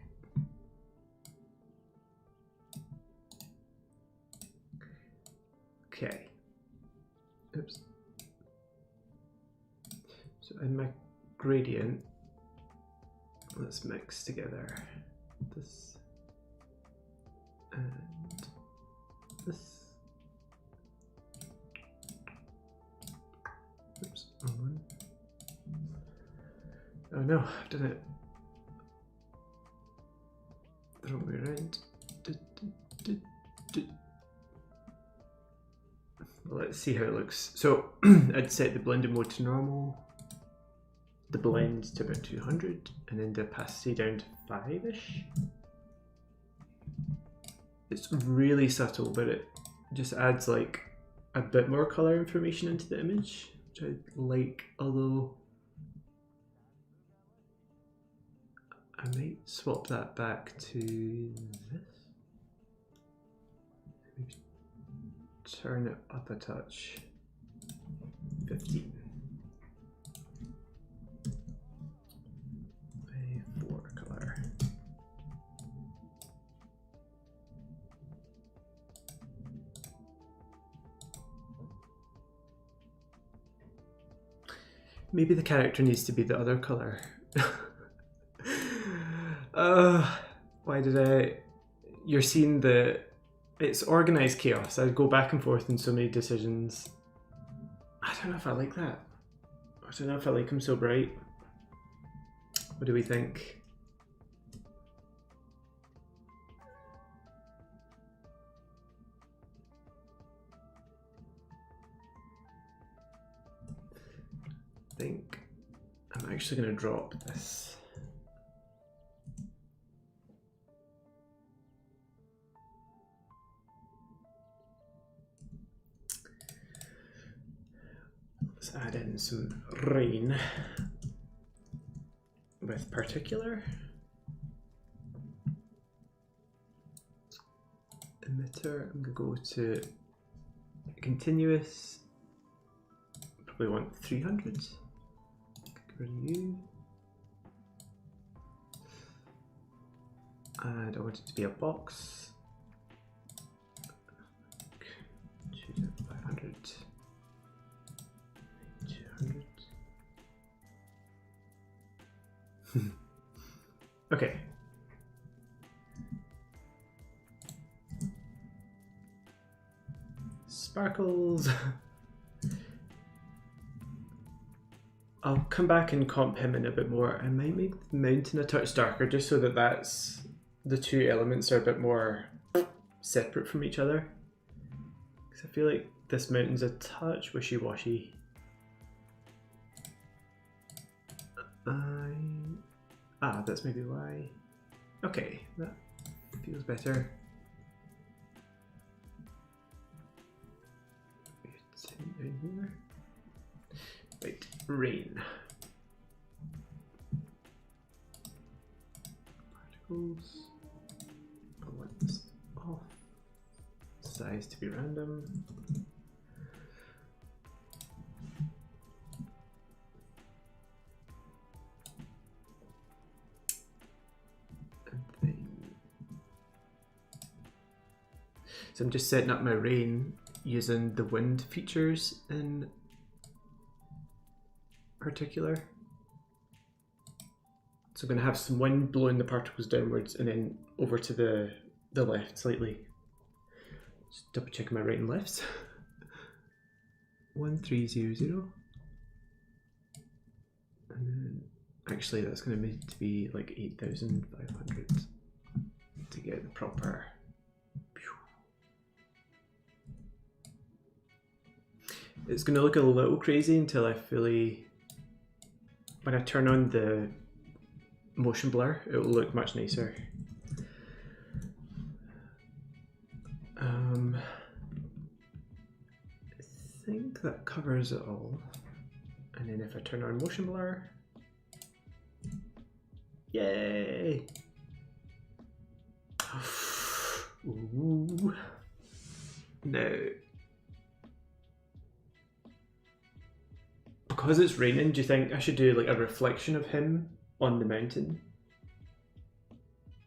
Okay. Oops. So in my gradient, let's mix together this and this. Oops, wrong one. Oh no, I've done it the wrong way around. Let's see how it looks. So I'd set the blending mode to normal, the blend to about 200, and then the opacity down to 5-ish. It's really subtle, but it just adds like a bit more color information into the image, which I like, although I might swap that back to this. Maybe turn it up a touch. 15. A 4-color. Maybe the character needs to be the other color. Why did I... You're seeing the... It's organized chaos. I go back and forth in so many decisions. I don't know if I like that. I don't know if I like him so bright. What do we think? actually going to drop this. Let's add in some rain with particular. Emitter, I'm going to go to continuous. Probably want 300. Get rid of you. And I want it to be a box. Choose it 500. 200. Okay. Sparkles. I'll come back and comp him in a bit more. I might make the mountain a touch darker just so that the two elements are a bit more separate from each other. Because I feel like this mountain's a touch wishy-washy. That's maybe why. Okay, that feels better. In here. Right, rain. Particles. I want this off. Size to be random. And then, so I'm just setting up my rain using the wind features in particular. So I'm going to have some wind blowing the particles downwards and then over to the left slightly. Just double check my right and lefts. 1300. And then actually that's going to need to be like 8500 to get the proper. It's going to look a little crazy until I fully, when I turn on the motion blur, it will look much nicer. I think that covers it all. And then if I turn on motion blur, yay! Ooh. Now, because it's raining, do you think I should do like a reflection of him on the mountain?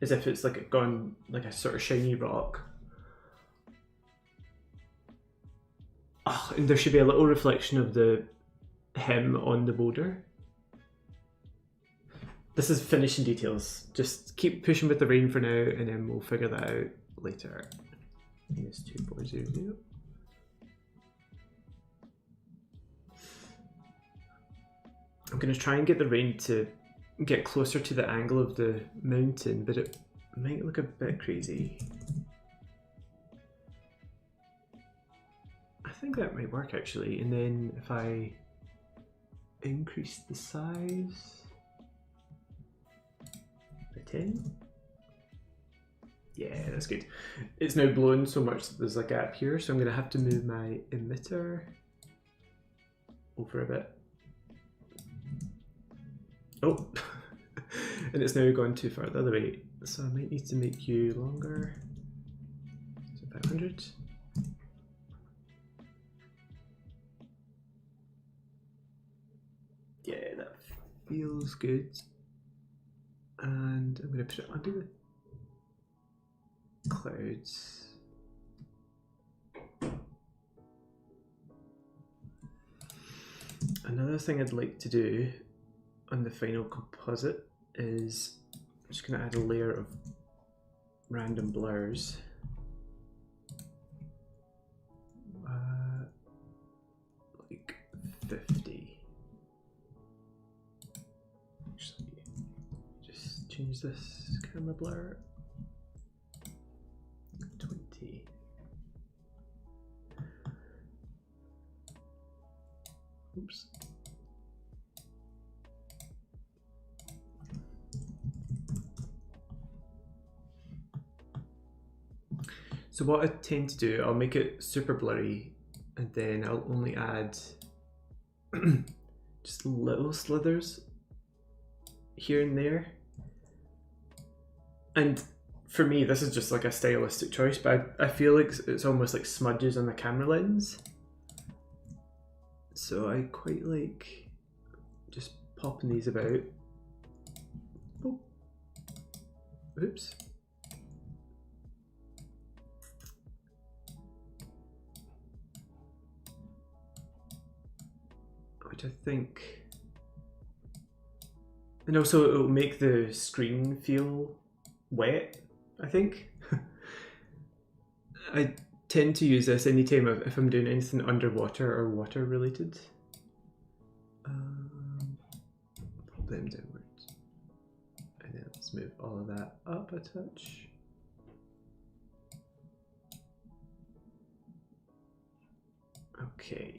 As if it's like gone like a sort of shiny rock. Oh, and there should be a little reflection of him on the boulder. This is finishing details. Just keep pushing with the rain for now and then we'll figure that out later. -2400. I'm going to try and get the rain to get closer to the angle of the mountain, but it might look a bit crazy. I think that might work actually, and then if I increase the size by 10, yeah, that's good. It's now blowing so much that there's a gap here, so I'm going to have to move my emitter over a bit. Oh, and it's now gone too far the other way, so I might need to make you longer. So 500. Yeah, that feels good. And I'm going to put it under the clouds. Another thing I'd like to do on the final composite is I'm just going to add a layer of random blurs. Like 50. Actually, just change this camera blur. 20. Oops. So what I tend to do, I'll make it super blurry, and then I'll only add just little slithers here and there. And for me, this is just like a stylistic choice, but I feel like it's almost like smudges on the camera lens. So I quite like just popping these about. Oh. Oops. Which I think, and also it'll make the screen feel wet, I think. I tend to use this anytime if I'm doing anything underwater or water related. Pop them downwards. And then let's move all of that up a touch. Okay.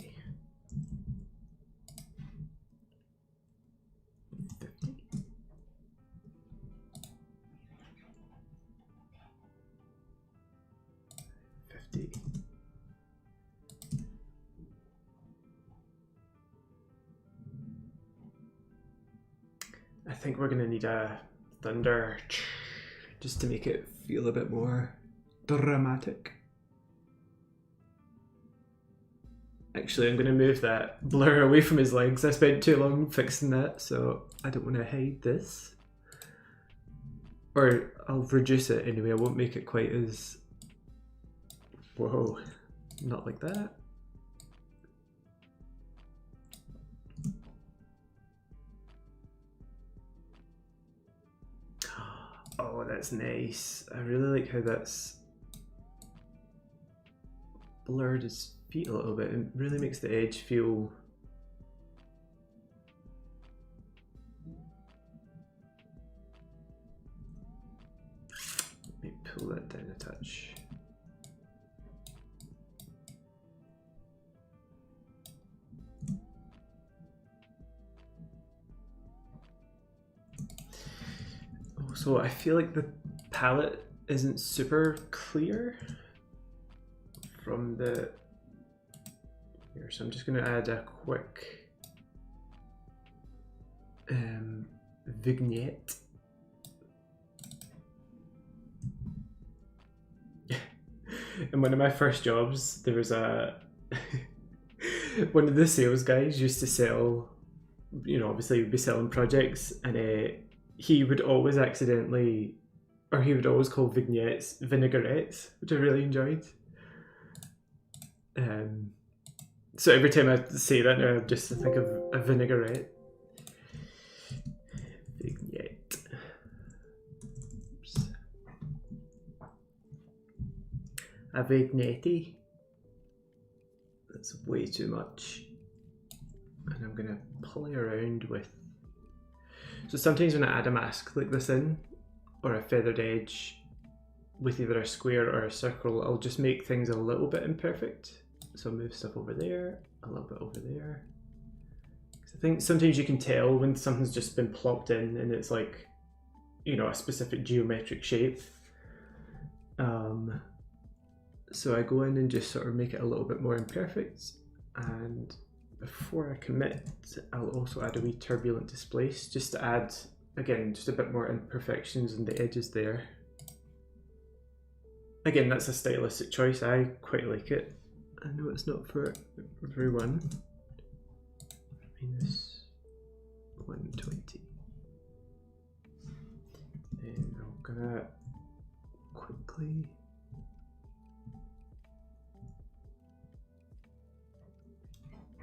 50. I think we're gonna need a thunder just to make it feel a bit more dramatic. Actually, I'm gonna move that blur away from his legs. I spent too long fixing that, so I don't want to hide this. Or I'll reduce it anyway. I won't make it quite as... Whoa, not like that. Oh, that's nice. I really like how that's blurred his feet a little bit. It really makes the edge feel... Let me pull that down a touch. So I feel like the palette isn't super clear from the here, so I'm just going to add a quick vignette. In one of my first jobs, there was a one of the sales guys used to sell, you know, obviously he would be selling projects, and he would always accidentally, or he would always call vignettes vinaigrettes, which I really enjoyed. So every time I say that now, I just think of a vinaigrette. Vignette. Oops. A vignette. That's way too much. And I'm gonna play around with... So sometimes when I add a mask like this in, or a feathered edge with either a square or a circle, I'll just make things a little bit imperfect. So I'll move stuff over there, a little bit over there. I think sometimes you can tell when something's just been plopped in and it's like, you know, a specific geometric shape. So I go in and just sort of make it a little bit more imperfect, and before I commit, I'll also add a wee turbulent displace just to add, again, just a bit more imperfections in the edges there. Again, that's a stylistic choice. I quite like it. I know it's not for everyone. Minus 120. And I'm gonna quickly...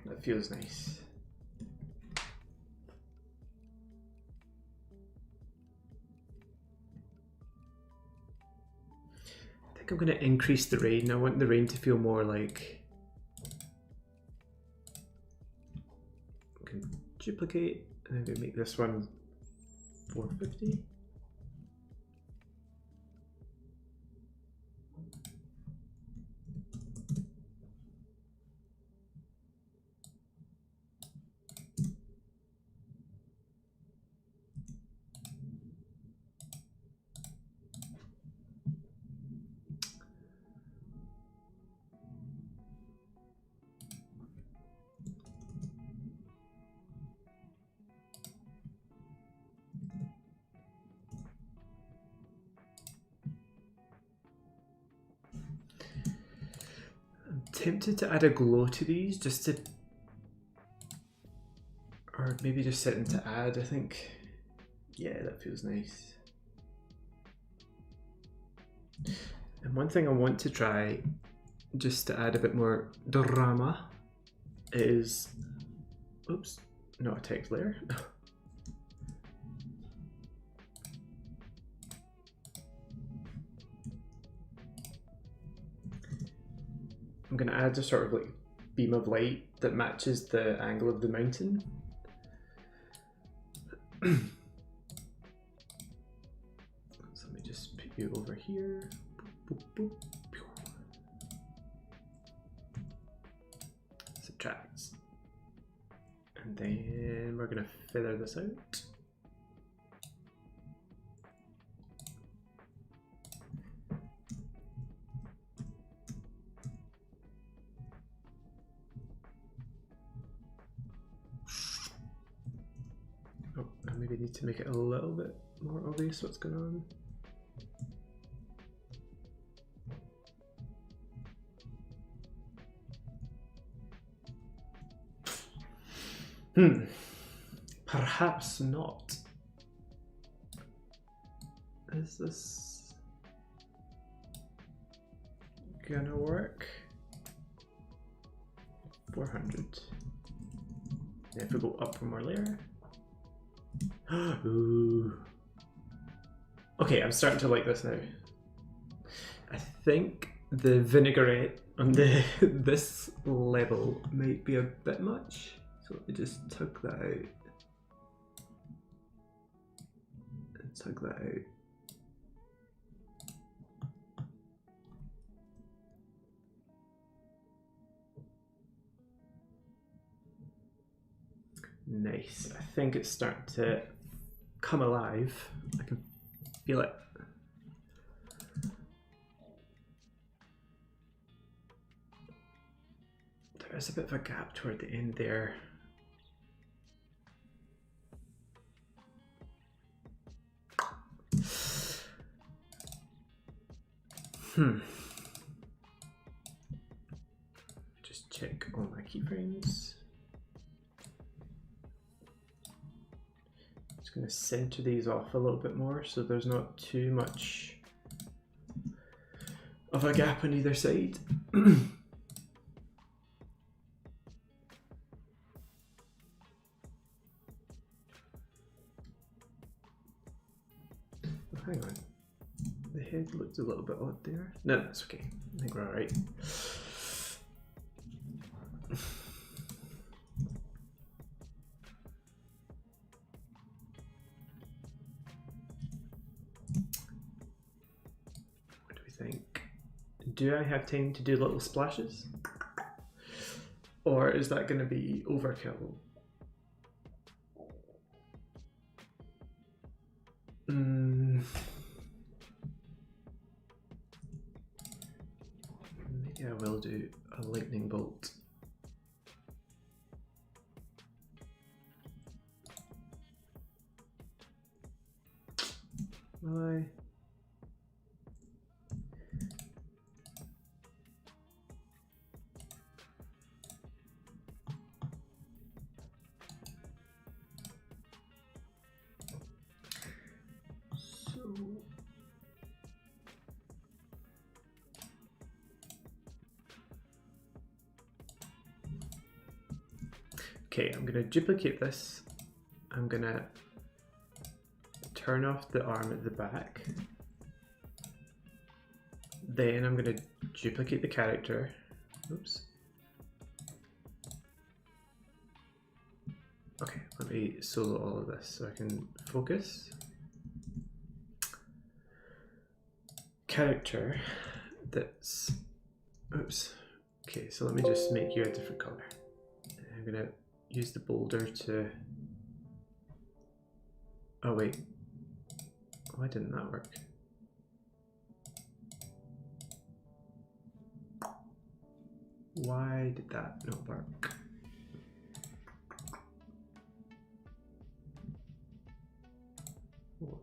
That feels nice. I think I'm going to increase the rain. I want the rain to feel more like... I can duplicate, and I'm going to make this one 450. tempted to add a glow to these just to, or maybe just set them to add, I think. Yeah, that feels nice. And one thing I want to try, just to add a bit more drama, is, oops, not a text layer. I'm going to add a sort of like beam of light that matches the angle of the mountain. So let me just put you over here. Boop, boop, boop. Subtracts. And then we're going to feather this out. Oh, I maybe need to make it a little bit more obvious what's going on. Perhaps not. Is this gonna work? 400. Yeah, if we go up one more layer. Ooh. Okay, I'm starting to like this now. I think the vinaigrette on this level might be a bit much. So let me just tug that out. And tug that out. Nice. I think it's starting to come alive. I can feel it. There is a bit of a gap toward the end there. Just check all my keyframes. Just going to center these off a little bit more so there's not too much of a gap on either side. Oh, hang on. The head looked a little bit odd there. No, that's okay. I think we're all right. What do we think? Do I have time to do little splashes? Or is that going to be overkill? Maybe I will do a lightning bolt. Will I? Okay, I'm going to duplicate this. I'm going to turn off the arm at the back. Then I'm going to duplicate the character. Oops. Okay, let me solo all of this so I can focus. Character that's, oops. Okay, so let me just make you a different color. I'm going to use the boulder to, oh wait, why didn't that work? Why did that not work? What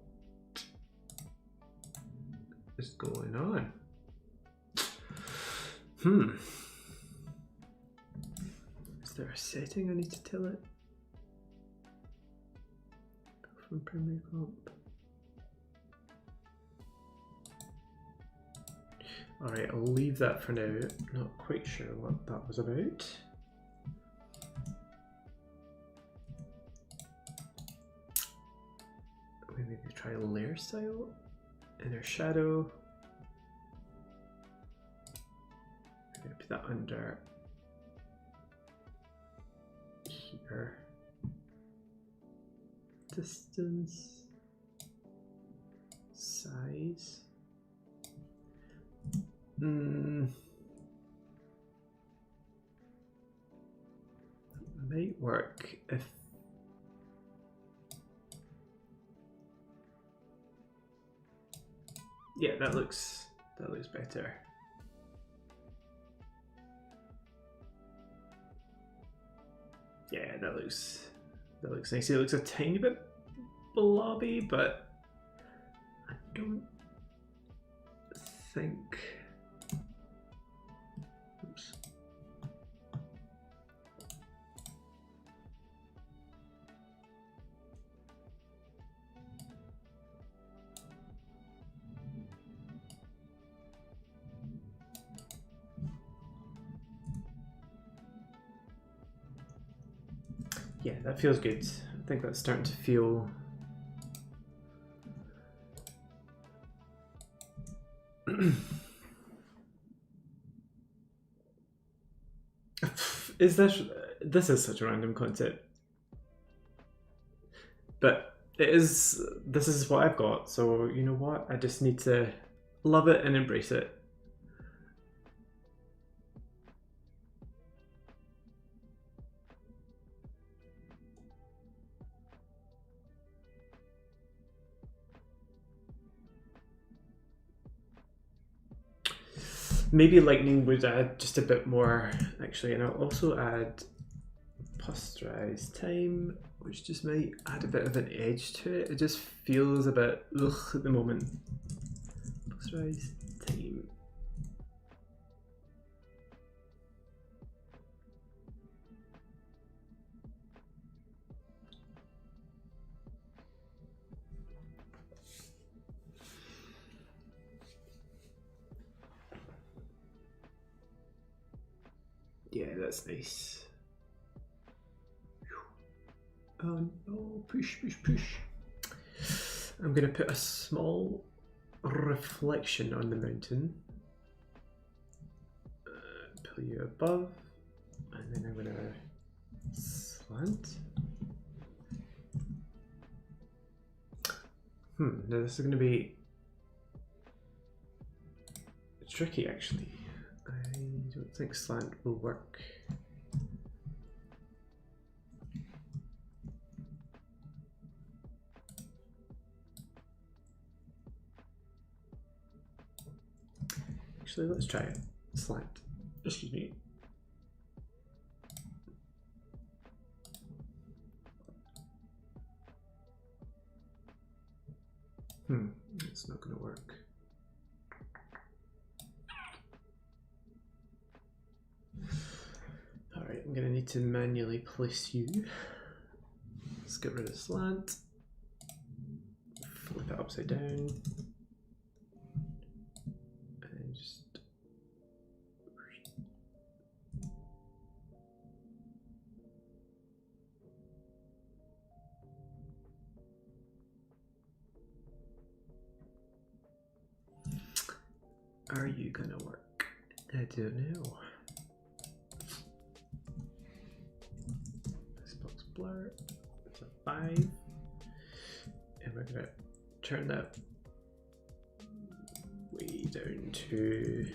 is going on? setting I need to tell it? From primary comp. Alright, I'll leave that for now. Not quite sure what that was about. Maybe try layer style, inner shadow. I'm going to put that under here. Distance, size. Might work if that looks better. Yeah, that looks nice. It looks a tiny bit blobby, but I don't think. Oops. Yeah, that feels good. I think that's starting to feel this is such a random concept, but this is what I've got, so you know what, I just need to love it and embrace it. Maybe lightning would add just a bit more, actually, and I'll also add posterize time, which just might add a bit of an edge to it. It just feels a bit ugh at the moment. Posterize time. Yeah, that's nice. Oh no, push, push, push. I'm gonna put a small reflection on the mountain. Pull you above, and then I'm gonna slant. Now this is gonna be tricky actually. I don't think slant will work. Actually, let's try it. Slant. Excuse me. It's not going to work. Alright, I'm going to need to manually place you. Let's get rid of slant. Flip it upside down. And just... Are you gonna work? I don't know. This box blur. It's a 5. And we're gonna turn that way down to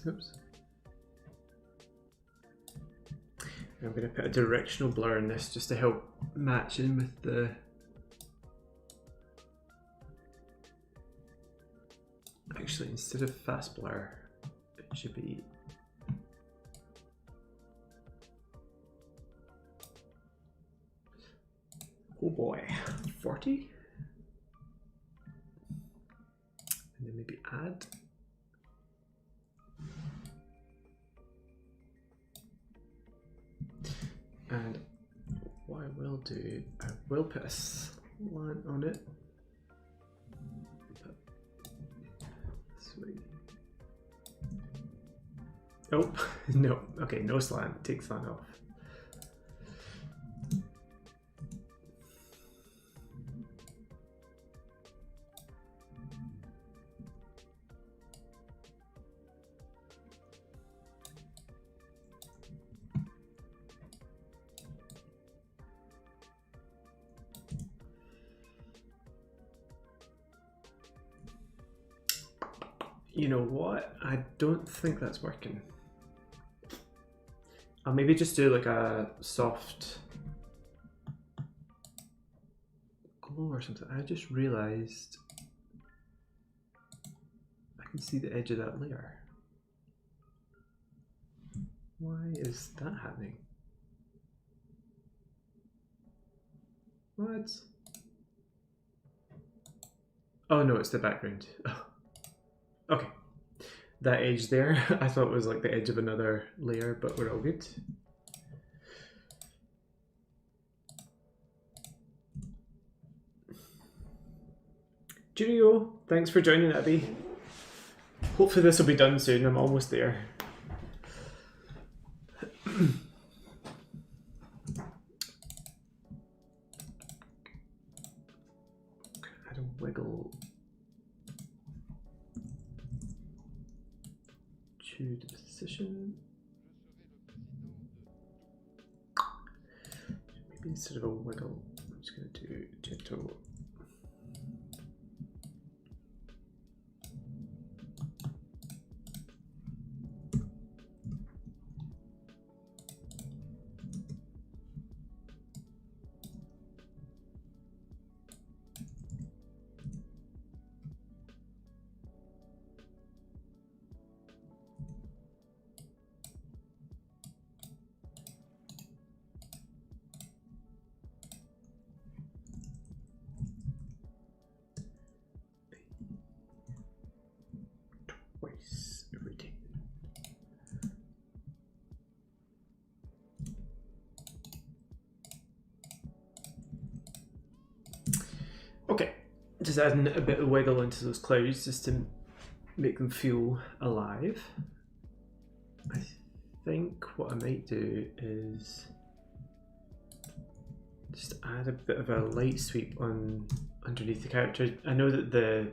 oops. I'm going to put a directional blur in this just to help match in with the actually instead of fast blur it should be oh boy 40. then maybe add. And what I will do, I will put a slant on it. Sweet. Oh, no, okay, no slant, take slant off. You know what? I don't think that's working. I'll maybe just do like a soft glow or something. I just realized I can see the edge of that layer. Why is that happening? What? Oh no, it's the background. Oh. Okay, that edge there, I thought it was like the edge of another layer, but we're all good. Cheerio, thanks for joining, Abby. Hopefully this will be done soon, I'm almost there. Add a wiggle to the position. Maybe instead of a wiggle, I'm just going to do gentle. Okay, just adding a bit of wiggle into those clouds just to make them feel alive. I think what I might do is just add a bit of a light sweep on underneath the character. I know that the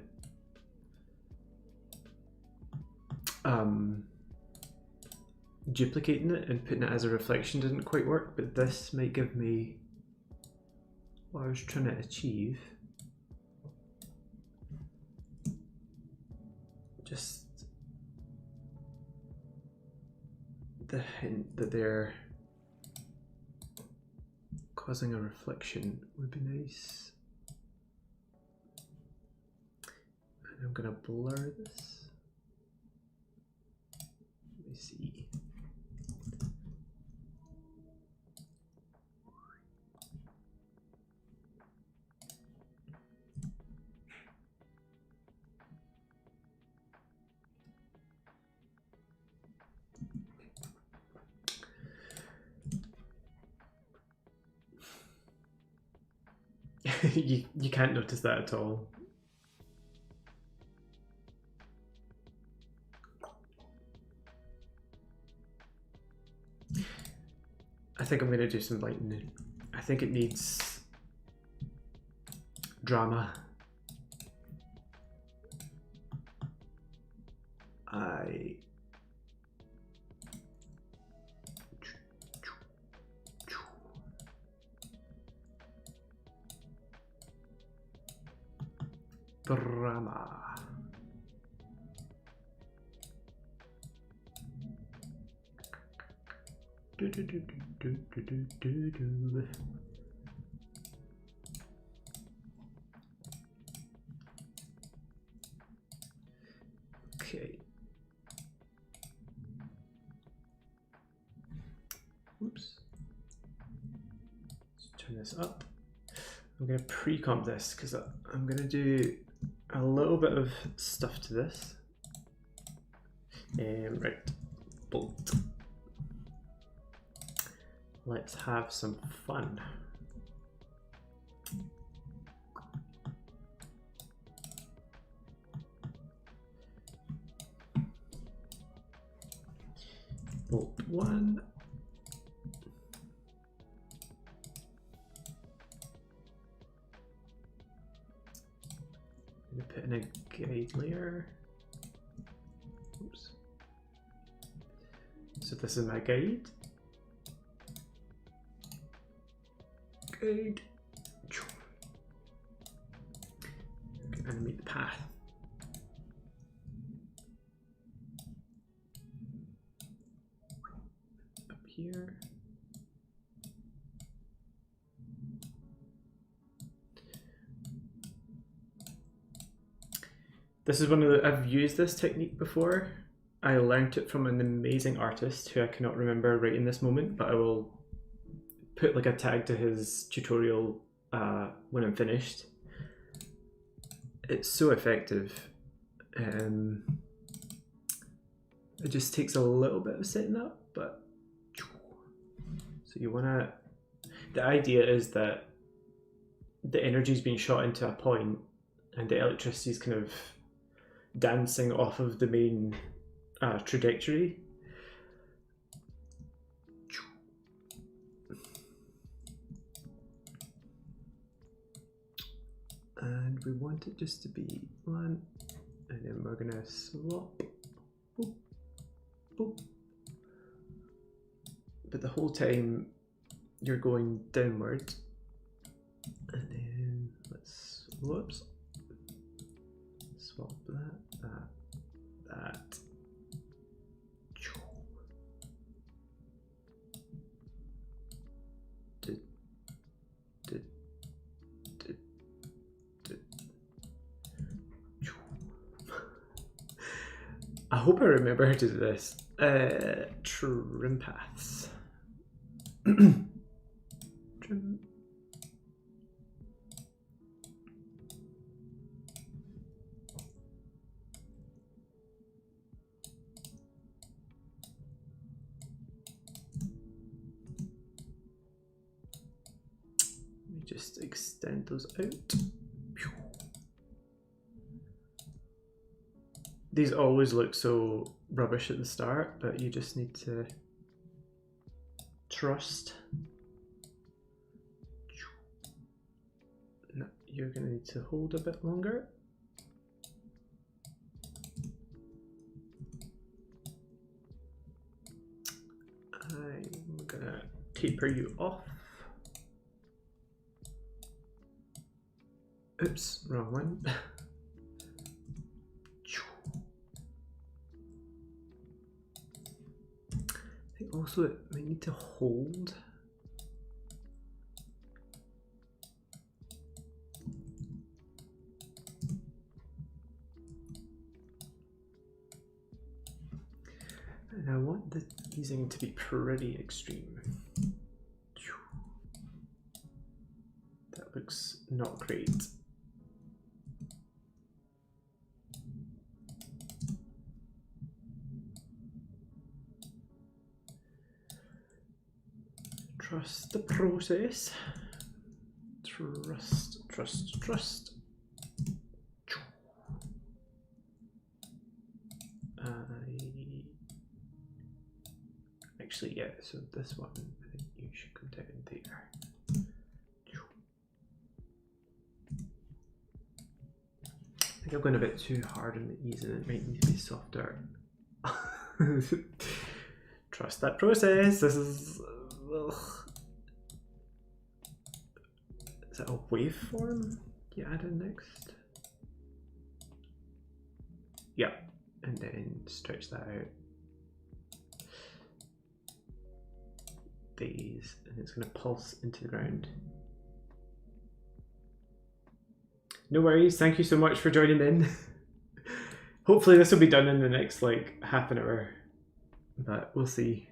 duplicating it and putting it as a reflection didn't quite work, but this might give me what I was trying to achieve. Just the hint that they're causing a reflection would be nice. And I'm gonna blur this. Let me see. you can't notice that at all. I think I'm going to do some lightening. I think it needs drama. Drama. Okay. Oops. Let's turn this up. I'm going to pre-comp this because I'm going to do a little bit of stuff to this. Right, bolt. Let's have some fun. Bolt 1. I'm gonna put in a guide layer. Oops. So this is my guide. Guide. Animate the path. Up here. This is one of the, I've used this technique before. I learned it from an amazing artist who I cannot remember right in this moment, but I will put like a tag to his tutorial when I'm finished. It's so effective. It just takes a little bit of setting up, but so you wanna, the idea is that the energy is being shot into a point and the electricity is kind of dancing off of the main trajectory. And we want it just to be one, and then we're gonna swap, boop, boop. But the whole time you're going downward, and then let's, whoops, swap that, that. I hope I remember how to do this. Trim paths. Trim. Let me just extend those out. These always look so rubbish at the start, but you just need to trust. No, you're going to need to hold a bit longer. I'm going to taper you off. Oops, wrong one. Also, it might need to hold. And I want the easing to be pretty extreme. That looks not great. Trust the process. Trust, trust, trust. Actually, yeah, so this one, I think you should come down there. I think I've gone a bit too hard on the ease and it might need to be softer. Trust that process. This is... Ugh. Is that a waveform you add in next? Yeah, and then stretch that out. These, and it's going to pulse into the ground. No worries, thank you so much for joining in. Hopefully this will be done in the next like half an hour, but we'll see.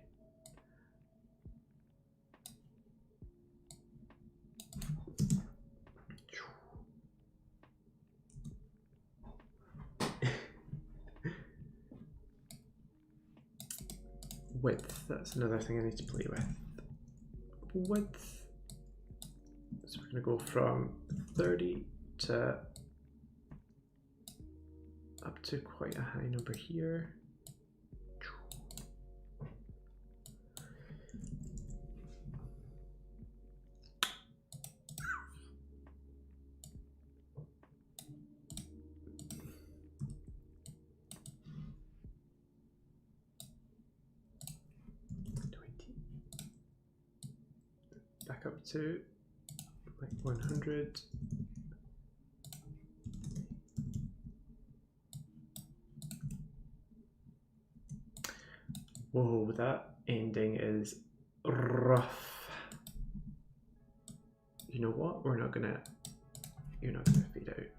width, that's another thing I need to play with. Width, so we're going to go from 30 to up to quite a high number here. Back up to like 100. Whoa, that ending is rough. You know what? You're not gonna fade out.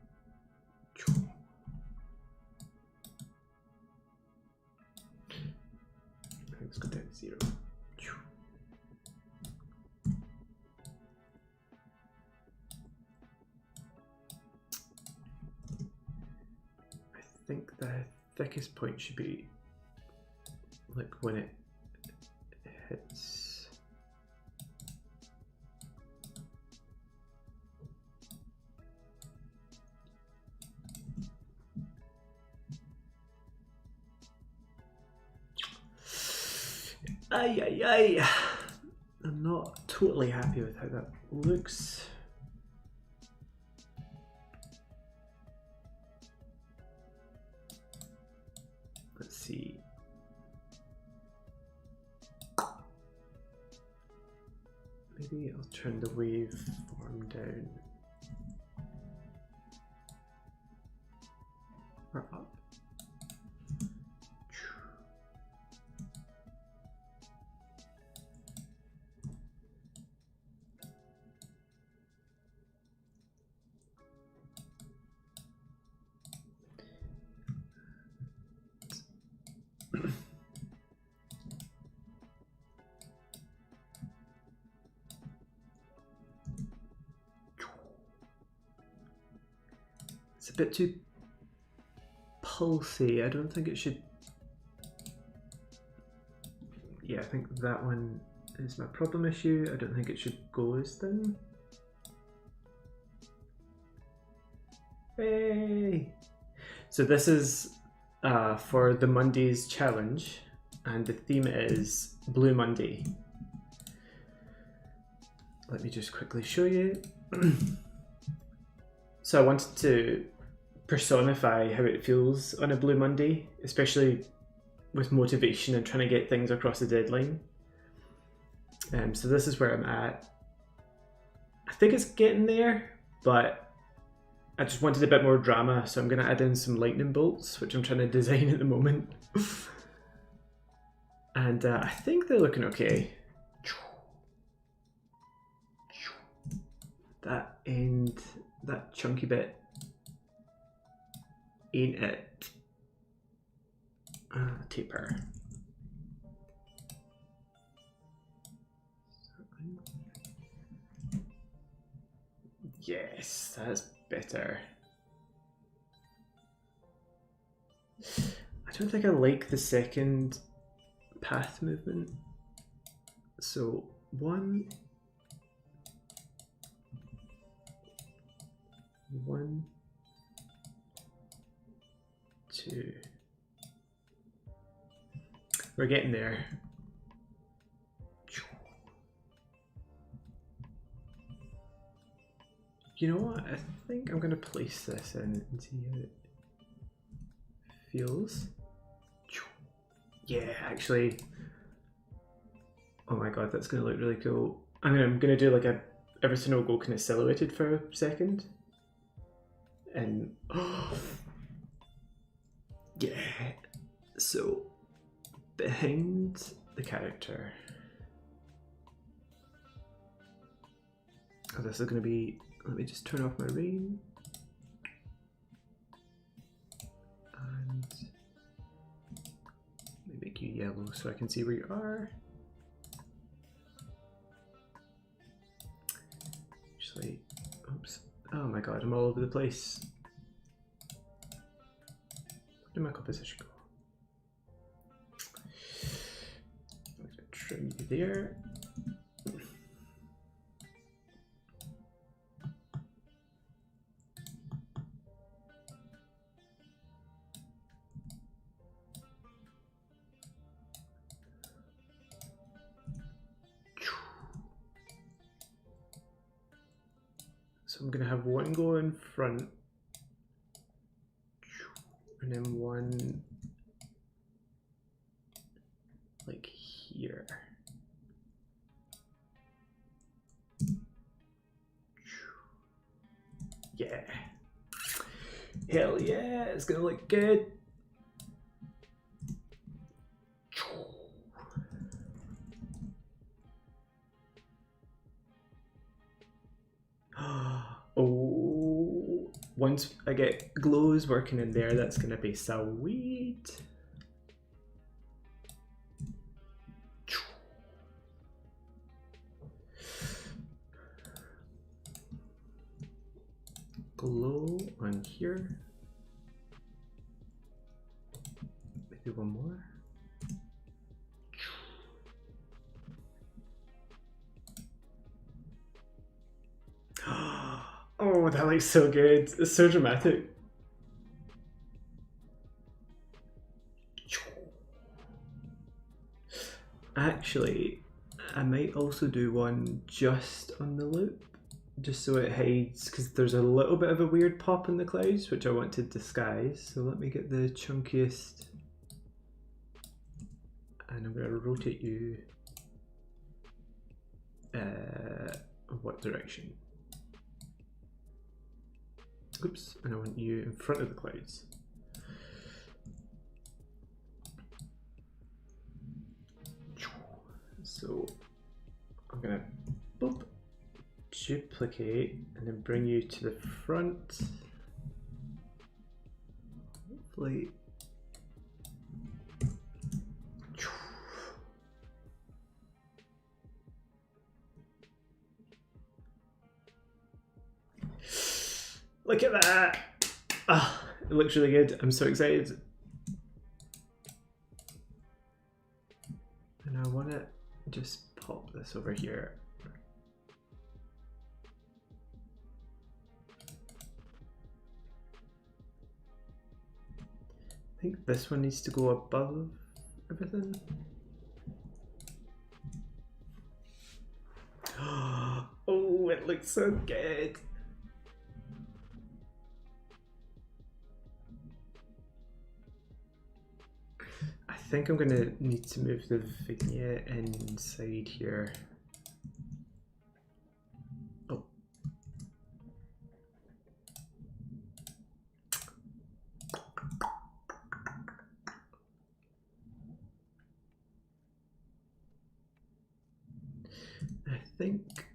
Let's go down to 0. I think the thickest point should be like when it hits. Ay. I'm not totally happy with how that looks. Let's see. Maybe I'll turn the waveform down or up. It's a bit too pulsy. I don't think it should. Yeah, I think that one is my problem issue. I don't think it should go as thin. Hey! So this is for the Mondays challenge, and the theme is Blue Monday. Let me just quickly show you. So I wanted to personify how it feels on a Blue Monday, especially with motivation and trying to get things across the deadline. So this is where I'm at. I think it's getting there, but I just wanted a bit more drama, so I'm going to add in some lightning bolts, which I'm trying to design at the moment. And I think they're looking okay. That end, that chunky bit, ain't it? Taper. Yes, that's better. I don't think I like the second path movement. So 1, 1, 2. We're getting there. You know what? I think I'm going to place this in and see how it feels. Yeah, actually. Oh my god, that's going to look really cool. I mean, I'm going to do like a everything will go kind of silhouetted for a second. And yeah. So behind the character. Oh, this is going to be. Let me just turn off my rain. And let me make you yellow so I can see where you are. Actually, oops. Oh my god, I'm all over the place. Where did my composition go? Trim you there. So I'm going to have one go in front and then one like here. Yeah. Hell yeah, it's going to look good. Oh, once I get glows working in there, that's gonna be sweet. Glow on here. Maybe one more. Oh, that looks so good. It's so dramatic. Actually, I might also do one just on the loop, just so it hides, because there's a little bit of a weird pop in the clouds, which I want to disguise. So let me get the chunkiest, and I'm going to rotate you. What direction? Oops, and I want you in front of the clouds. So I'm gonna boop, duplicate, and then bring you to the front. Hopefully. Look at that! Ah, it looks really good. I'm so excited. And I want to just pop this over here. I think this one needs to go above everything. Oh, it looks so good. I think I'm gonna need to move the vignette inside here. Oh. I think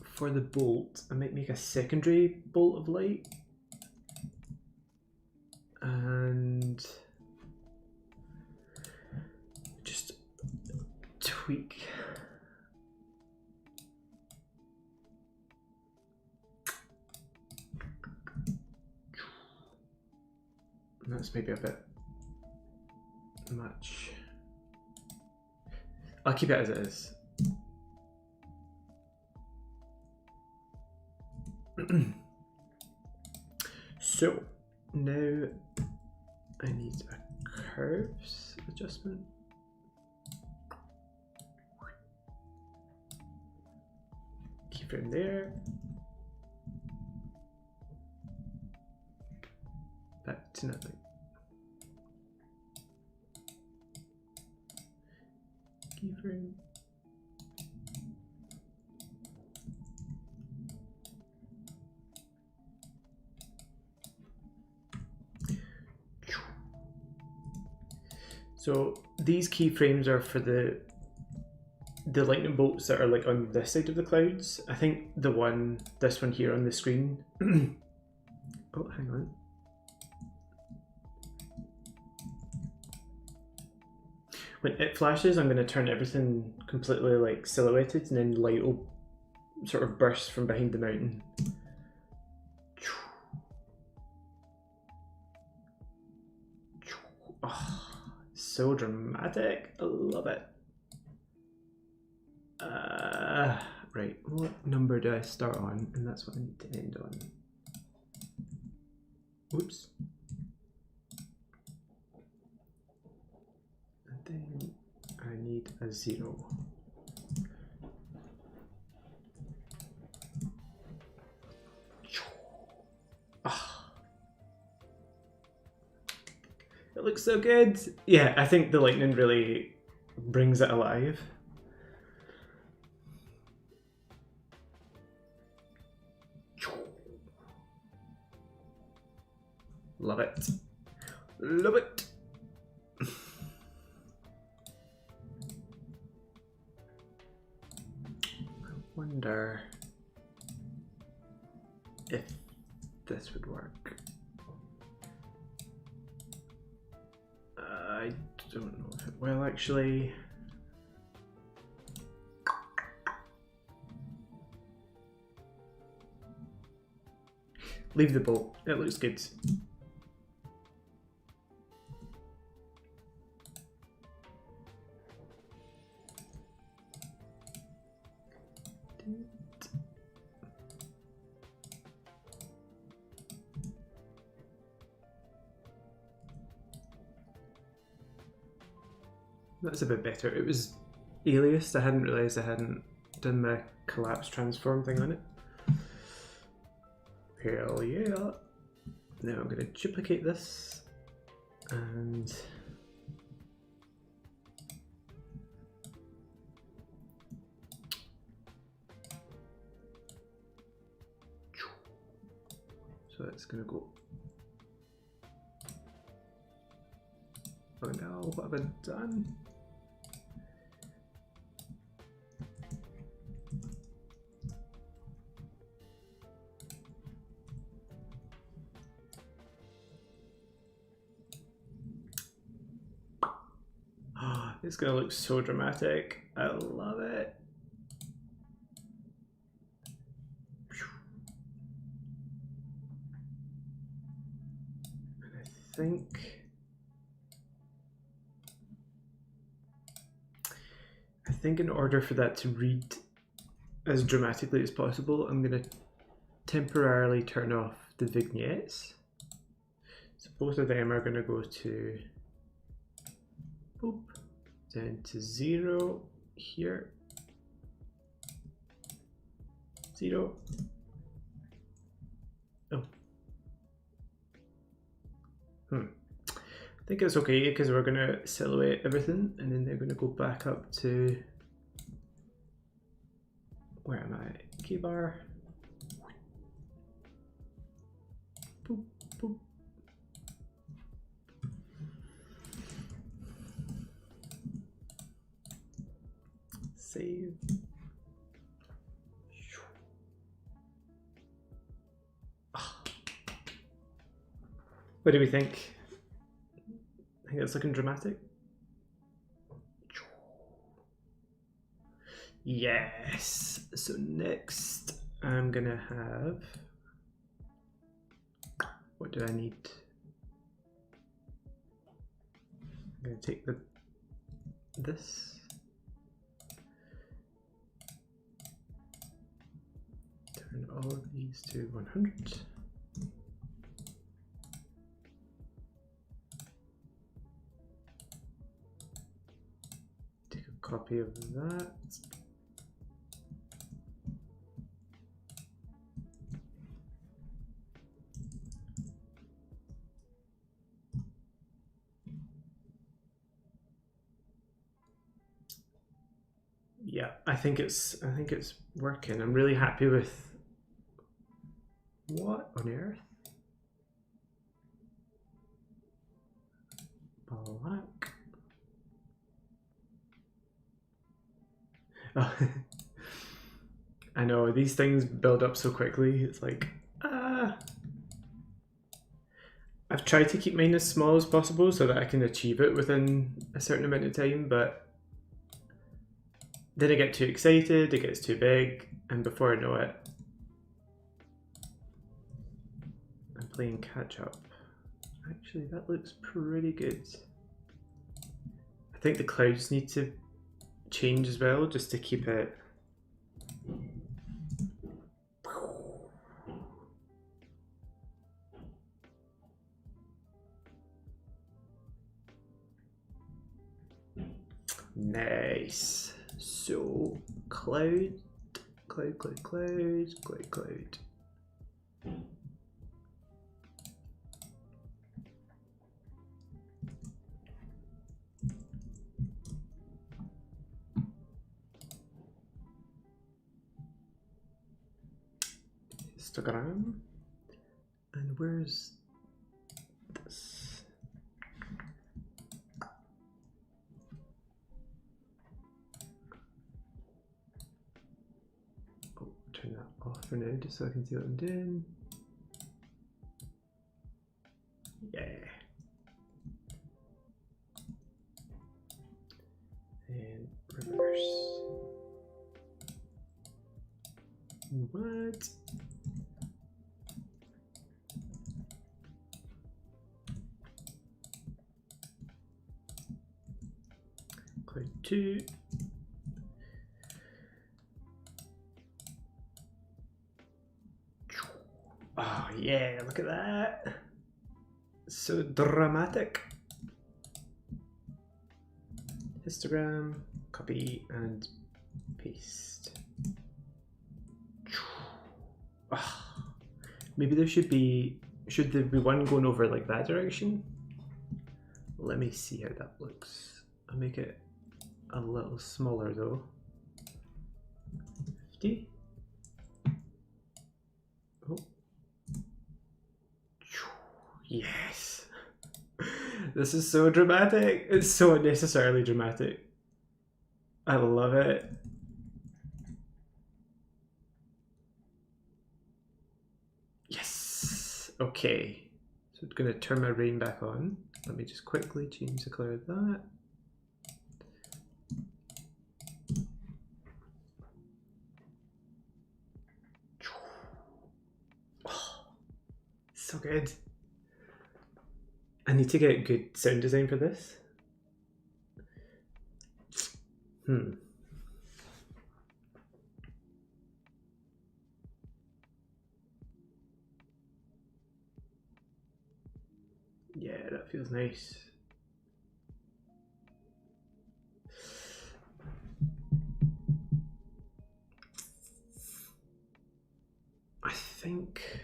for the bolt, I might make a secondary bolt of light. And just tweak. That's maybe a bit much. I'll keep it as it is. So now I need a curves adjustment. Keyframe there. Back to nothing. Keyframe. So these keyframes are for the lightning bolts that are like on this side of the clouds. I think this one here on the screen. Oh, hang on. When it flashes, I'm going to turn everything completely like silhouetted, and then light will sort of burst from behind the mountain. Oh, so dramatic. I love it. Right, what number do I start on? And that's what I need to end on. Oops. And then I need a 0. Oh, it looks so good. Yeah, I think the lightning really brings it alive. Love it. Love it. I wonder if this would work. I don't know if it will actually. Leave the bolt, it looks good. That's a bit better. It was aliased. I hadn't realised I hadn't done the collapse transform thing on it. Hell yeah. Now I'm going to duplicate this and so it's going to go. Oh no, what have I done? Oh, it's going to look so dramatic. I love it. And I think in order for that to read as dramatically as possible, I'm going to temporarily turn off the vignettes. So both of them are going to go to boop, down to 0 here, 0. Oh. I think it's okay because we're going to silhouette everything and then they're going to go back up to, where am I? Keybar. Boop, boop. Save. What do we think? I think it's looking dramatic. Yes. So next I'm gonna have, what do I need? I'm gonna take this. Turn all of these to 100. Take a copy of that. Yeah, I think it's working. I'm really happy with, what on earth? Black. Oh. I know, these things build up so quickly. It's like, I've tried to keep mine as small as possible so that I can achieve it within a certain amount of time, but then I get too excited, it gets too big, and before I know it, I'm playing catch up. Actually, that looks pretty good. I think the clouds need to change as well, just to keep it. Nice. So cloud, cloud, cloud, cloud, cloud, cloud. Instagram. And where's this? Oh, turn that off for now just so I can see what I'm doing. Yeah. And reverse. What? Cloud 2. Oh yeah, look at that. So dramatic. Histogram, copy and paste. Oh, maybe there should be one going over like that direction? Let me see how that looks. I'll make it a little smaller though. 50. Oh. Yes. This is so dramatic. It's so unnecessarily dramatic. I love it. Yes. Okay. So I'm going to turn my rain back on. Let me just quickly change the color of that. Oh, so good. I need to get good sound design for this. Yeah, that feels nice. I think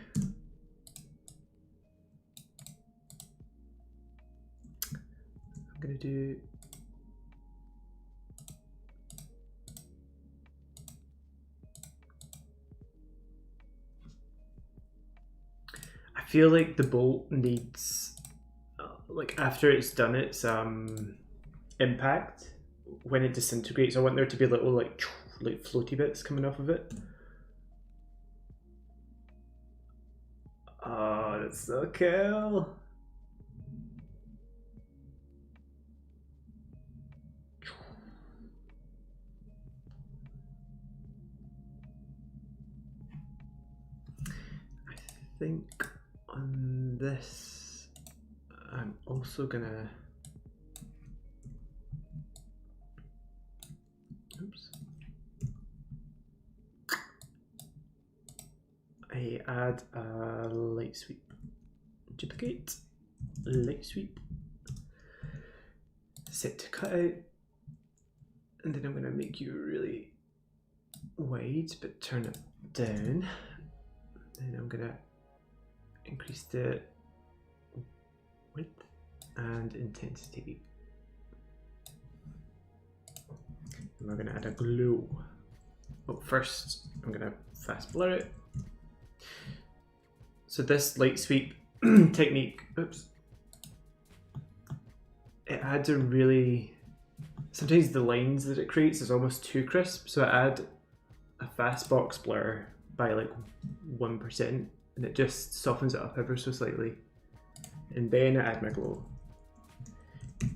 I'm gonna do I feel like the bolt needs like after it's done its impact, when it disintegrates, I want there to be little like floaty bits coming off of it. Oh, that's so cool. I think on this, I'm also gonna, oops. I add a light sweep, duplicate, light sweep, set to cut out, and then I'm gonna make you really wide, but turn it down. Then I'm gonna increase the width and intensity. And we're gonna add a glow. Oh, first I'm gonna fast blur it. So this light sweep technique, oops, it adds a really, sometimes the lines that it creates is almost too crisp, so I add a fast box blur by like 1%, and it just softens it up ever so slightly. And then I add my glow.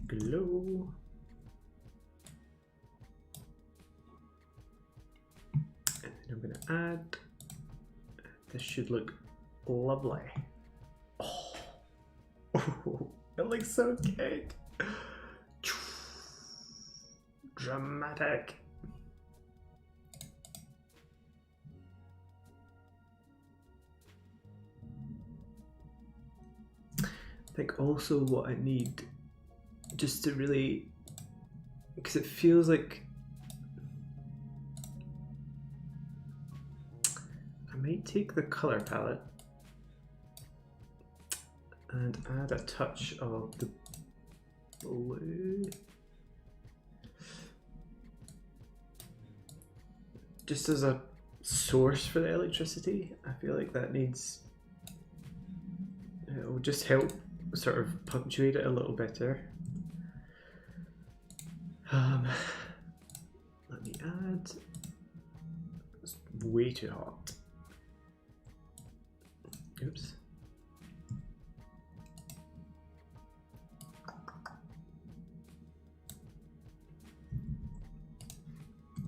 Glow. And then I'm gonna add, this should look lovely. Oh, it looks so good. dramatic. I think also what I need just to really, because it feels like I might take the color palette and add a touch of the blue, just as a source for the electricity. I feel like that needs, it will just help sort of punctuate it a little better. Let me add, it's way too hot. Oops.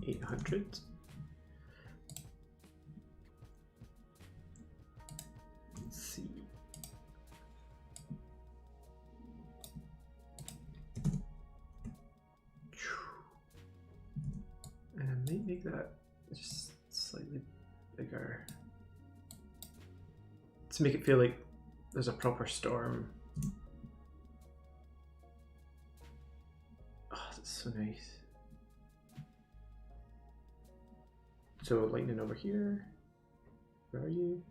$800. Let's see. And I might make that just slightly bigger to make it feel like there's a proper storm. Oh, that's so nice. So lightning over here. Where are you?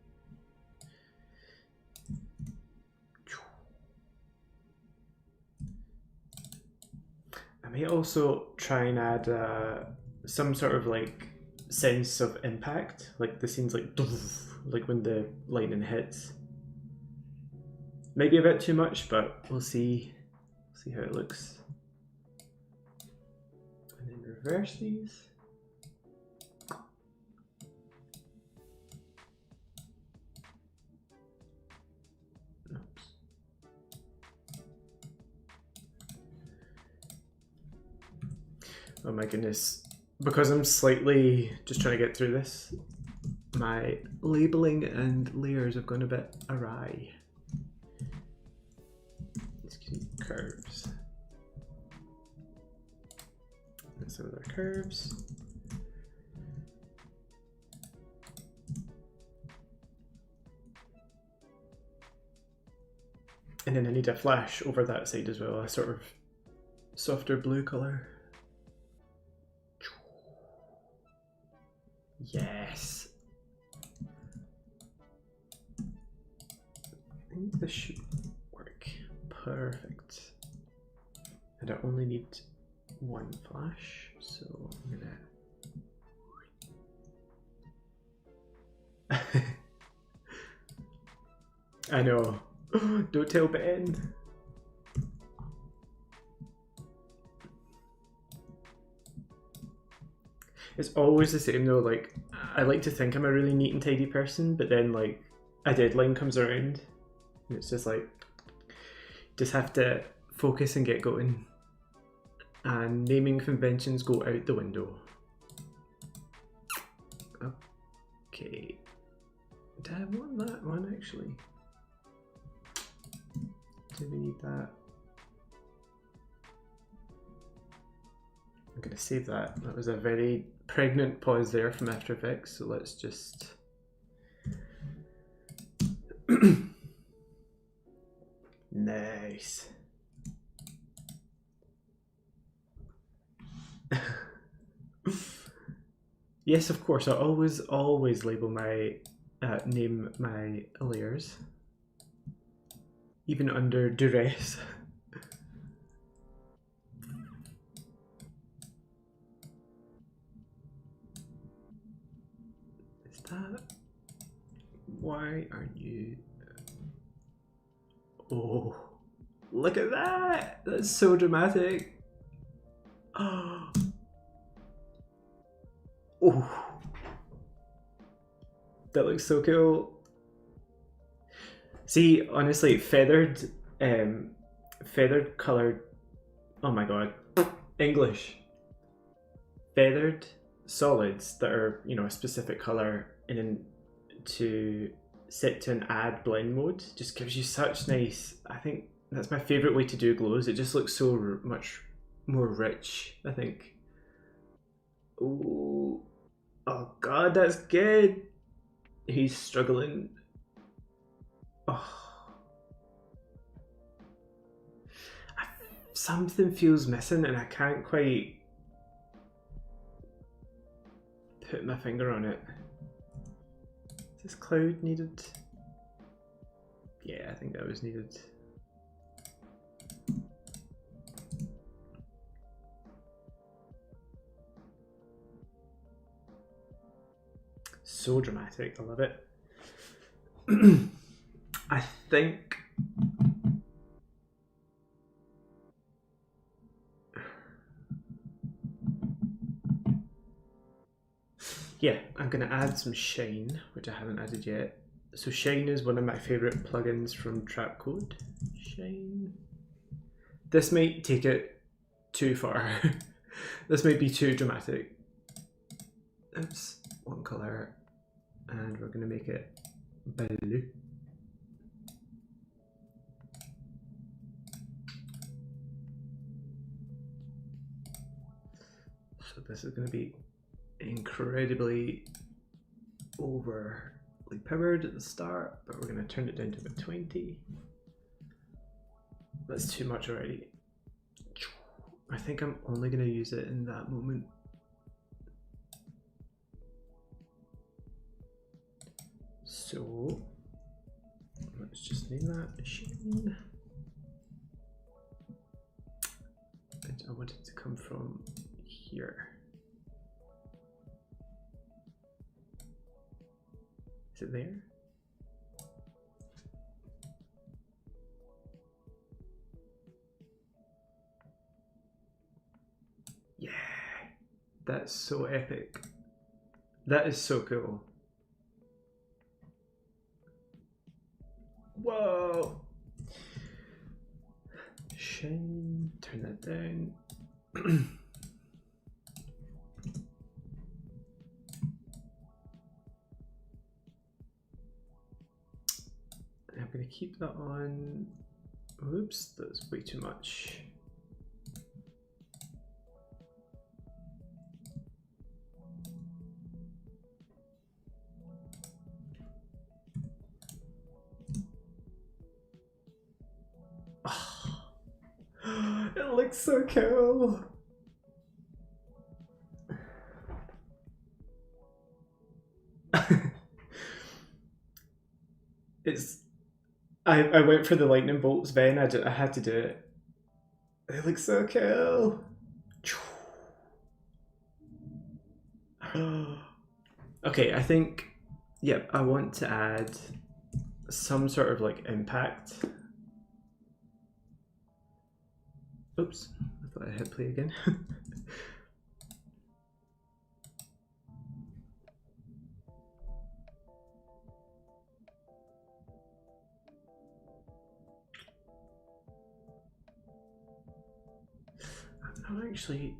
I may also try and add some sort of like sense of impact, like the scene's like when the lightning hits. Maybe a bit too much, but we'll see. See how it looks. And then reverse these. Oh my goodness, because I'm slightly just trying to get through this, my labeling and layers have gone a bit awry. Excuse me, curves. That's some of their curves. And then I need a flash over that side as well, a sort of softer blue color. Yes. I think this should work. Perfect. And I only need one flash, so I'm gonna... I know. Don't tell Ben. It's always the same though, like, I like to think I'm a really neat and tidy person, but then like a deadline comes around and it's just like, just have to focus and get going. And naming conventions go out the window. Okay. Do I want that one actually? Do we need that? I'm gonna save that. That was a very pregnant pause there from After Effects, so let's just... Nice. Yes, of course, I always label my, name my layers, even under duress. Is that, why aren't you, oh, look at that, that's so dramatic. Oh. Oh, that looks so cool. See, honestly, feathered colored, oh my god, English. Feathered solids that are, you know, a specific color and then to set to an add blend mode just gives you such nice, I think that's my favorite way to do glows. It just looks so much more rich, I think. Oh, oh God, that's good. He's struggling. Oh, something feels missing, and I can't quite put my finger on it. Is this cloud needed? Yeah, I think that was needed. So dramatic, I love it. I think yeah, I'm gonna add some shine, which I haven't added yet. So shine is one of my favorite plugins from Trapcode. Shine. This might take it too far. This might be too dramatic. Oops, one color, and we're gonna make it blue. So this is gonna be incredibly overly powered at the start, but we're gonna turn it down to about 20. That's too much already. I think I'm only gonna use it in that moment. So let's just name that machine. And I want it to come from here. Is it there? Yeah, that's so epic. That is so cool. Whoa. Shine, turn that down. I'm going to keep that on. Oops, that's way too much. Oh, it looks so cool. I went for the lightning bolts, Ben. I had to do it. It looks so cool. Okay, I think, yep, I want to add some sort of like impact. Oops, I thought I hit play again. I'm not actually,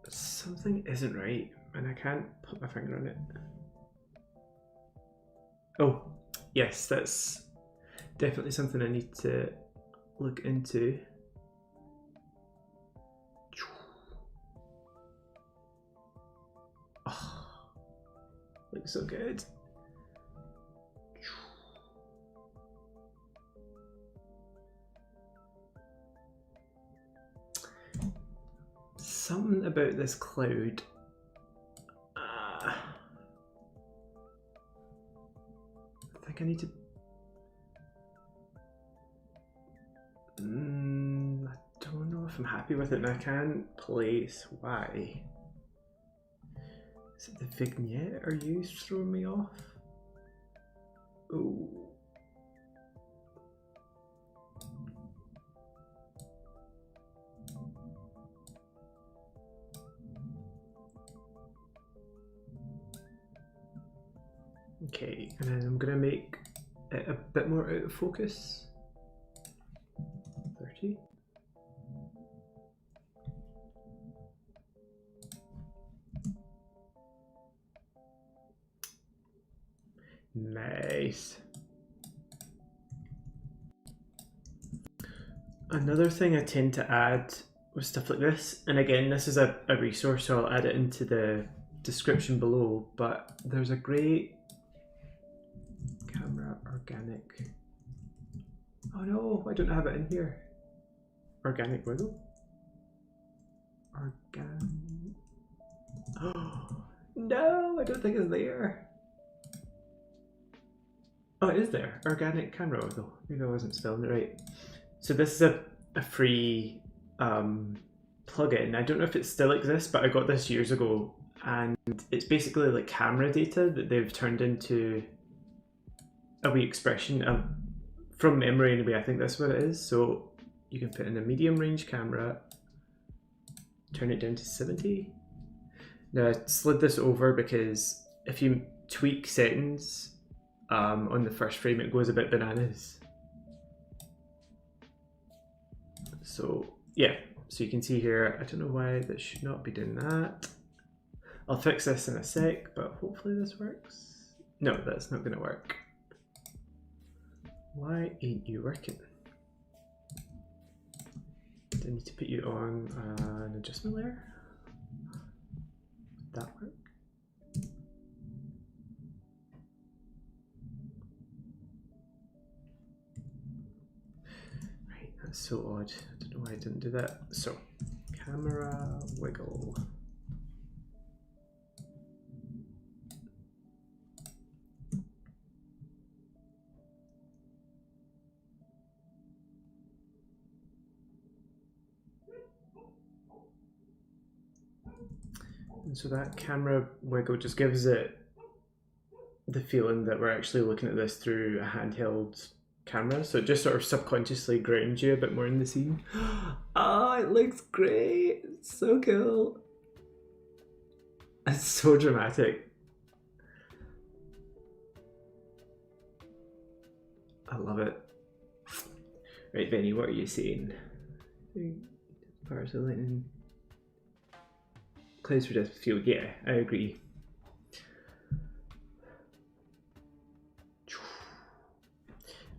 something isn't right and I can't put my finger on it. Oh, yes, that's definitely something I need to look into. Oh, looks so good. Something about this cloud. I think I need to. I don't know if I'm happy with it, and I can't place why. Is it the vignette? Are you throwing me off? Oh. Okay, and then I'm gonna make it a bit more out of focus. 30. Nice. Another thing I tend to add with stuff like this. And again, this is a resource, so I'll add it into the description below, but there's a great camera organic. Oh no, I don't have it in here. Organic wiggle? Oh no, I don't think it's there. Oh, it is there. Organic camera wiggle. Maybe I wasn't spelling it right. So this is a free plugin. I don't know if it still exists, but I got this years ago, and it's basically like camera data that they've turned into a wee expression of, from memory anyway, I think that's what it is. So you can put in a medium range camera, turn it down to 70. Now I slid this over because if you tweak settings on the first frame, it goes a bit bananas. So yeah, so you can see here, I don't know why that should not be doing that. I'll fix this in a sec, but hopefully this works. No, that's not gonna work. Why ain't you working? Do I need to put you on an adjustment layer? Would that work? Right, that's so odd. I don't know why I didn't do that. So, camera wiggle. And so that camera wiggle just gives it the feeling that we're actually looking at this through a handheld camera. So it just sort of subconsciously grounds you a bit more in the scene. Oh, it looks great. It's so cool. It's so dramatic. I love it. Right, Benny, what are you saying? Powers of lightning. Clouds for depth of field, yeah, I agree.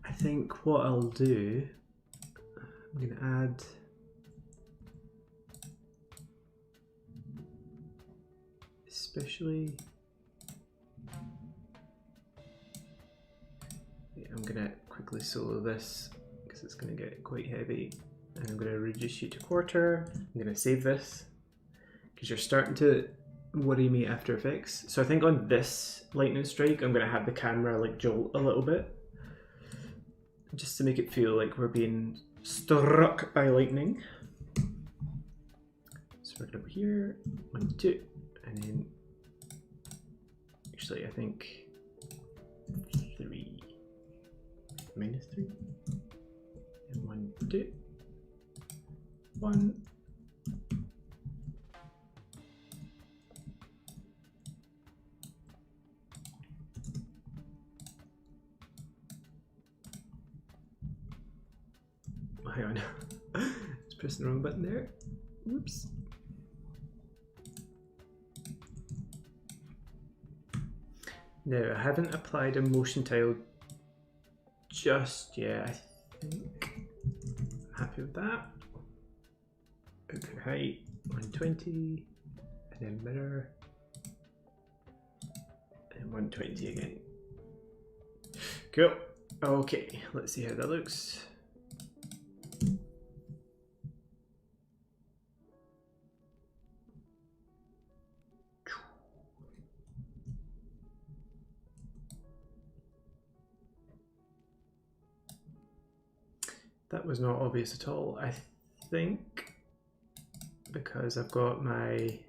I think what I'll do, I'm going to add especially, yeah, I'm going to quickly solo this because it's going to get quite heavy, and I'm going to reduce you to quarter. I'm going to save this because you're starting to worry me After Effects. So I think on this lightning strike, I'm going to have the camera like jolt a little bit, just to make it feel like we're being struck by lightning. So we're over here, 1, 2, and then actually I think 3, -3, and 1, 2, 1. Hang on, just pressing the wrong button there. Whoops. No, I haven't applied a motion tile just yet. I think I'm happy with that. Output height 120, and then mirror, and 120 again. Cool. Okay, let's see how that looks. That was not obvious at all, I think, because I've got a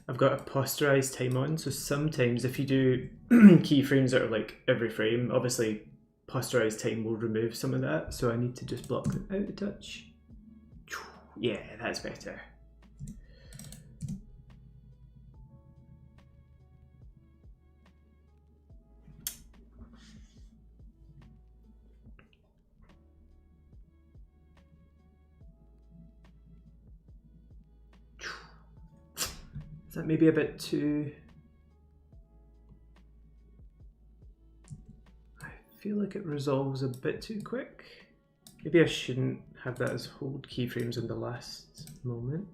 posterized time on. So sometimes if you do keyframes that are like every frame, obviously posterized time will remove some of that. So I need to just block them out a touch. Yeah, that's better. Is that maybe a bit too... I feel like it resolves a bit too quick. Maybe I shouldn't have that as hold keyframes in the last moment.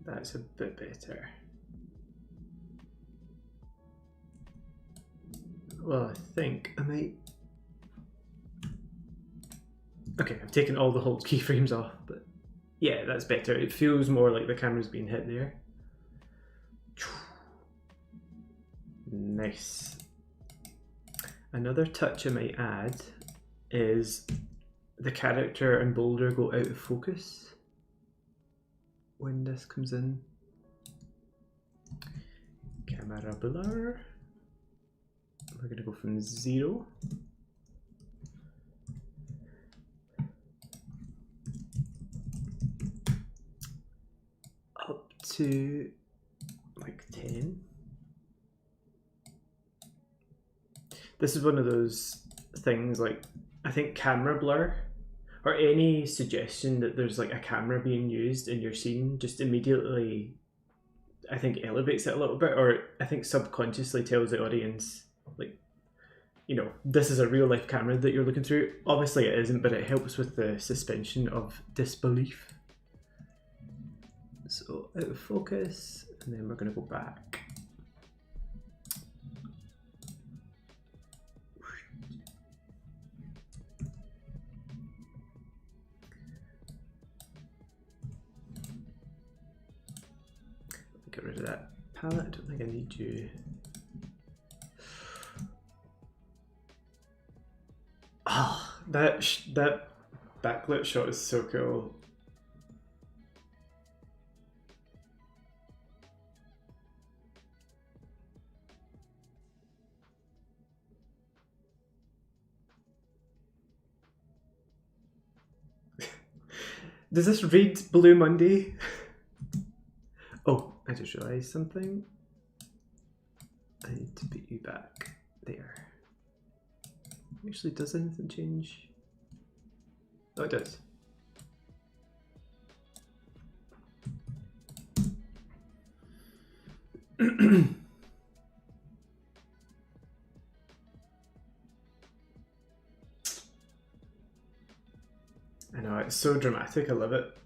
That's a bit better. Well, I think I might. Okay, I've taken all the hold keyframes off, but yeah, that's better. It feels more like the camera's being hit there. Nice. Another touch I might add is the character and boulder go out of focus when this comes in. Camera blur. We're going to go from 0 up to like 10. This is one of those things, like, I think camera blur or any suggestion that there's like a camera being used in your scene just immediately, I think, elevates it a little bit, or I think subconsciously tells the audience, like, you know, this is a real life camera that you're looking through. Obviously it isn't, but it helps with the suspension of disbelief. So out of focus, and then we're going to go back. Get rid of that palette. I don't think I need you. Oh, that backlit shot is so cool. Does this read Blue Monday? Oh, I just realized something. I need to put you back there. Actually, does anything change? Oh, it does. I know, it's so dramatic, I love it.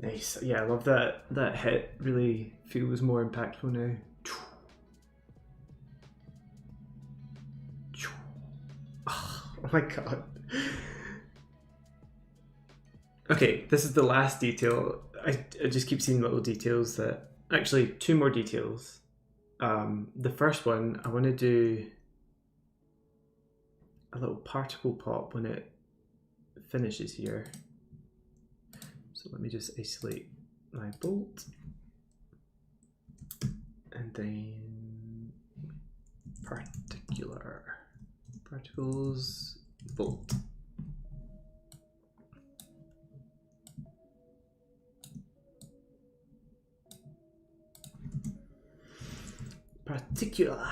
Nice. Yeah, I love that. That hit really feels more impactful now. Oh my god. Okay, this is the last detail. I just keep seeing little details that... Actually, 2 more details. The first one, I want to do a little particle pop when it finishes here. So let me just isolate my bolt, and then particles, bolt. Particular.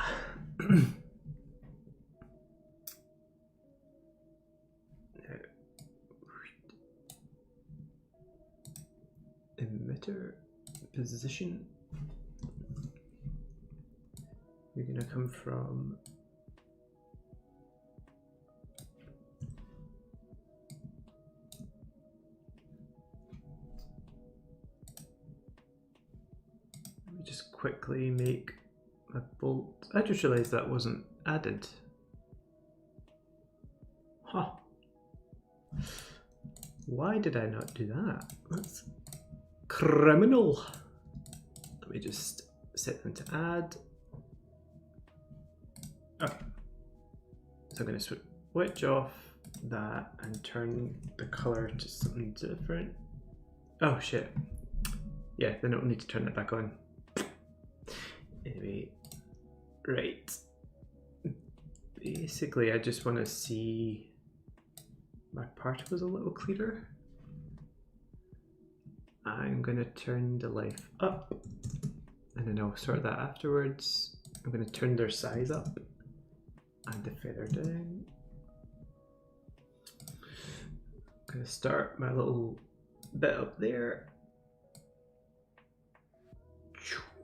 Emitter position. You're gonna come from let me just quickly make a bolt. I just realized that wasn't added. Huh. Why did I not do that? That's criminal. Let me just set them to add. Okay. So I'm going to switch off that and turn the color to something different. Oh shit. Yeah, then I don't need to turn it back on. Anyway, right. Basically, I just want to see my particles a little clearer. I'm going to turn the life up, and then I'll sort that afterwards. I'm going to turn their size up and the feather down. gonna start my little bit up there.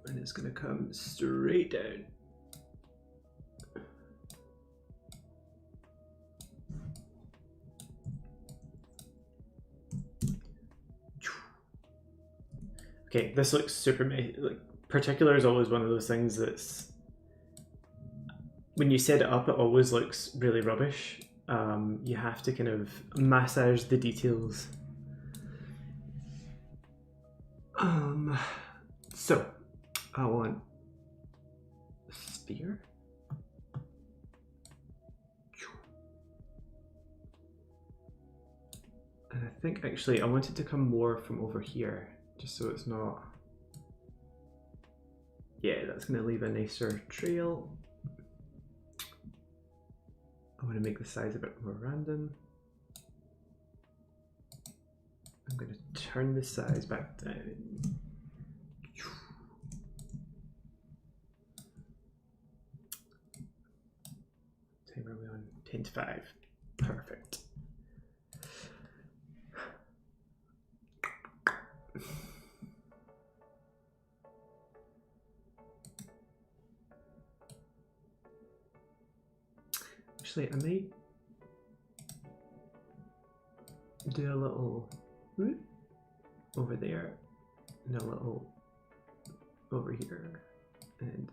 And it's gonna come straight down. Okay, this looks super like particular is always one of those things that's when you set it up, it always looks really rubbish. You have to kind of massage the details. So I want a sphere. And I think actually I want it to come more from over here, just so it's not. Yeah, that's going to leave a nicer trail. I want to make the size a bit more random. I'm going to turn the size back down. Where are we on? 10 to 5. Perfect. Actually, I might do a little whoop over there and a little over here and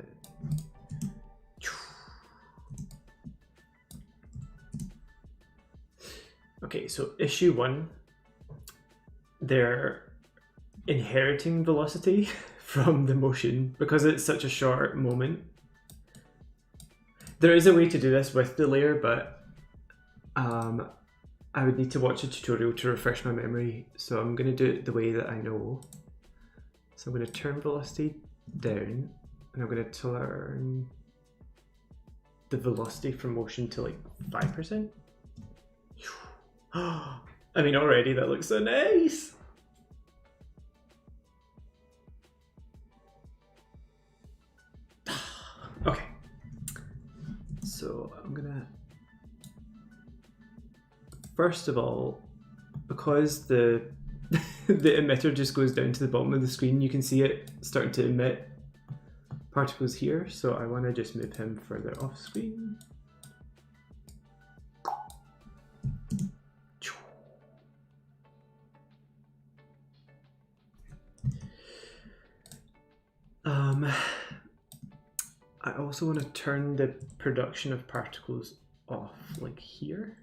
okay, so issue 1, they're inheriting velocity from the motion because it's such a short moment. There is a way to do this with the layer, but I would need to watch a tutorial to refresh my memory, so I'm going to do it the way that I know. So I'm going to turn velocity down, and I'm going to turn the velocity from motion to like 5%. I mean, already that looks so nice. Okay. So I'm gonna, first of all, because the the emitter just goes down to the bottom of the screen, you can see it starting to emit particles here. So I want to just move him further off screen. I also want to turn the production of particles off, like here.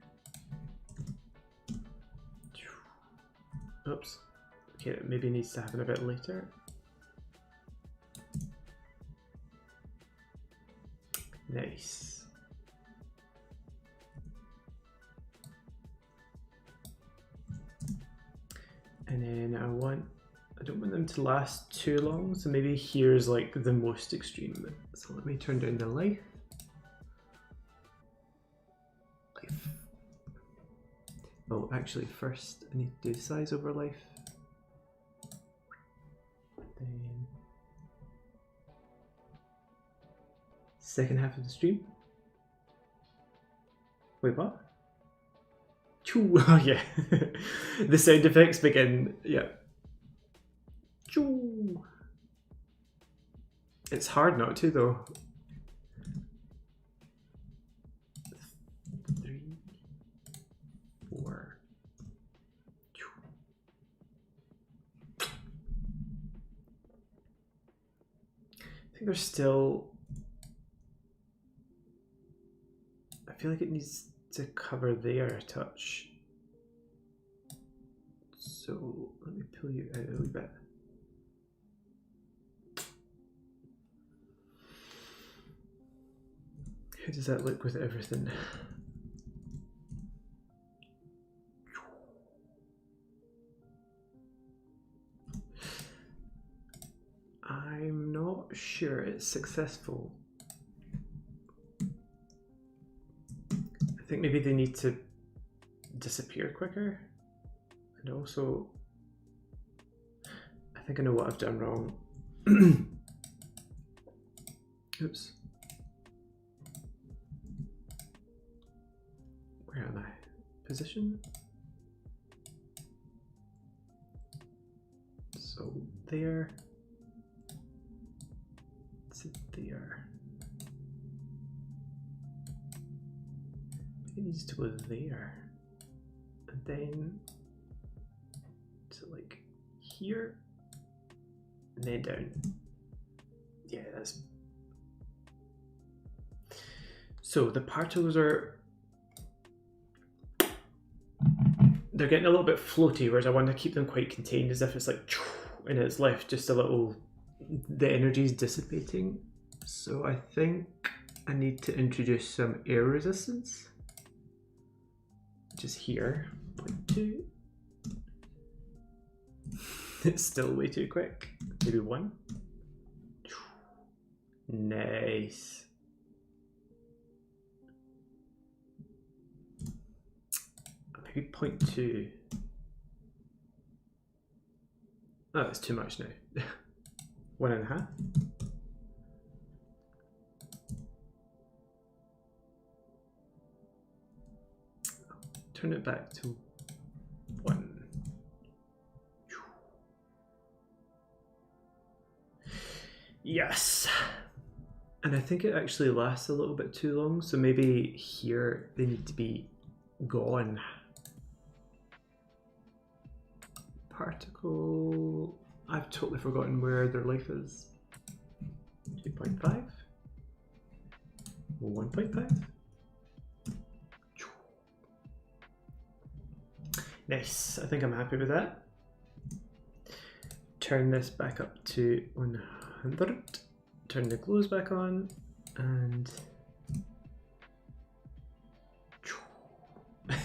Oops. Okay, it maybe needs to happen a bit later. Nice. And then I don't want them to last too long, so maybe here's like the most extreme. So let me turn down the life. Oh, actually first I need to do size over life. Then second half of the stream. Wait, what? Oh yeah. The sound effects begin, yeah. It's hard not to though. 3, 4. I think there's still, I feel like it needs to cover there a touch. So let me pull you out a little bit. How does that look with everything? I'm not sure it's successful. I think maybe they need to disappear quicker. And also, I think I know what I've done wrong. Oops. Where am I? Position? So there, to there. It needs to go there, and then to like here, and then down. Yeah, that's. So the particles are, they're getting a little bit floaty, whereas I want to keep them quite contained, as if it's like, and it's left just a little, the energy's dissipating. So I think I need to introduce some air resistance. Just here, 0.2. It's still way too quick. Maybe 1. Nice. Maybe 0.2. Oh, that's too much now. 1.5. Turn it back to 1. Yes. And I think it actually lasts a little bit too long, so maybe here they need to be gone. Particle, I've totally forgotten where their life is. 2.5, 1.5. Nice, I think I'm happy with that. Turn this back up to 100. Turn the glows back on, and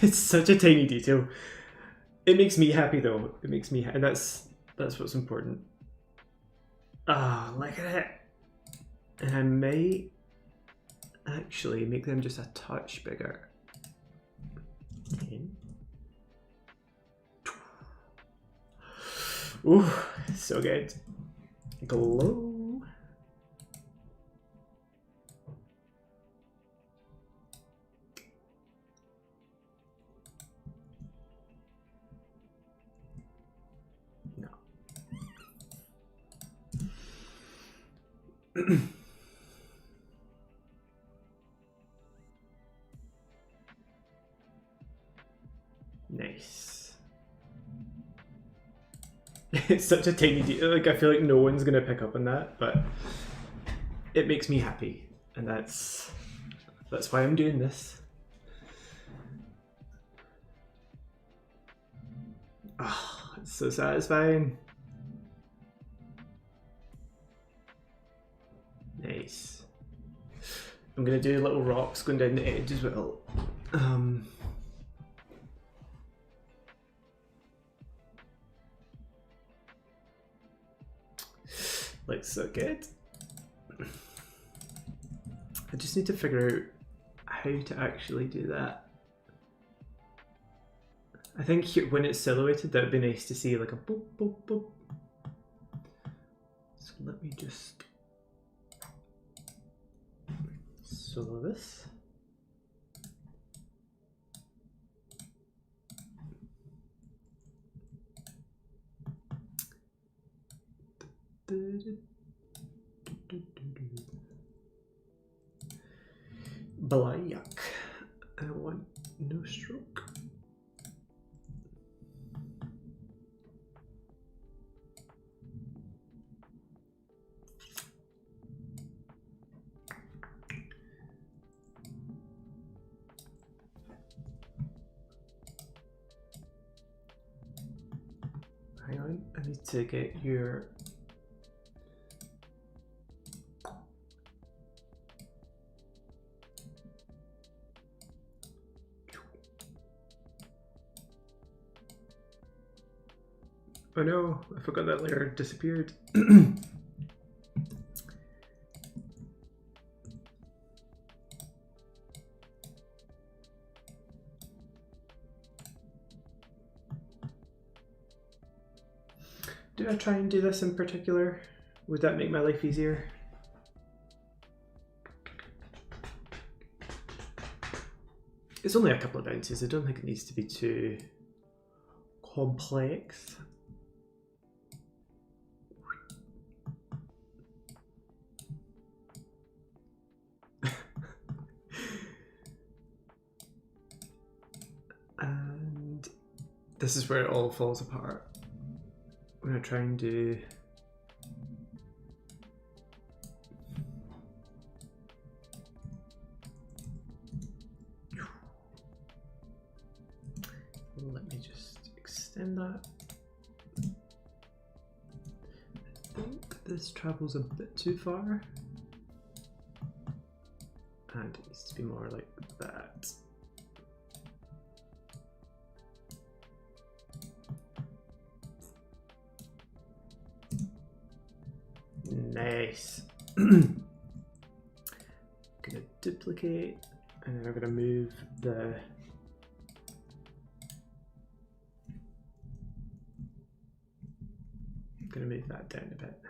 it's such a tiny detail. It makes me happy though. It makes me, and that's what's important. Ah, look at it. And I may actually make them just a touch bigger. 10. Ooh, so good. Glow. No. Nice. It's such a tiny detail. Like, I feel like no one's gonna pick up on that, but it makes me happy, and that's why I'm doing this. Oh, it's so satisfying. Nice. I'm gonna do little rocks going down the edge as well. Looks so good. I just need to figure out how to actually do that. I think here, when it's silhouetted, that would be nice to see like a boop, boop, boop. So let me just solo this. Black. I want no stroke. Hang on, I need to get your oh no, I forgot that layer disappeared. Do I try and do this in particular? Would that make my life easier? It's only a couple of bounces. I don't think it needs to be too complex. this is where it all falls apart. When I try and do let me just extend that. I think this travels a bit too far. And it needs to be more like that. Nice. Gonna duplicate, and then I'm gonna move the that down a bit.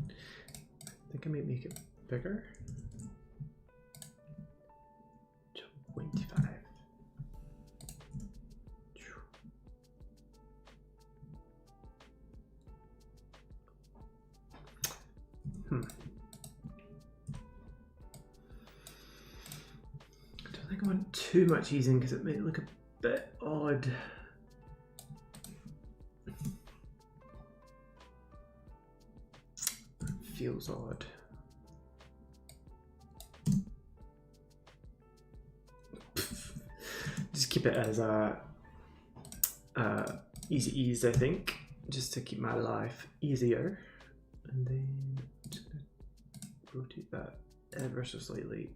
I think I might make it bigger. 25. I don't think I want too much easing because it might look a bit odd. Feels odd. Just keep it as a easy ease, I think, just to keep my life easier. And then I'm just gonna rotate that ever so slightly.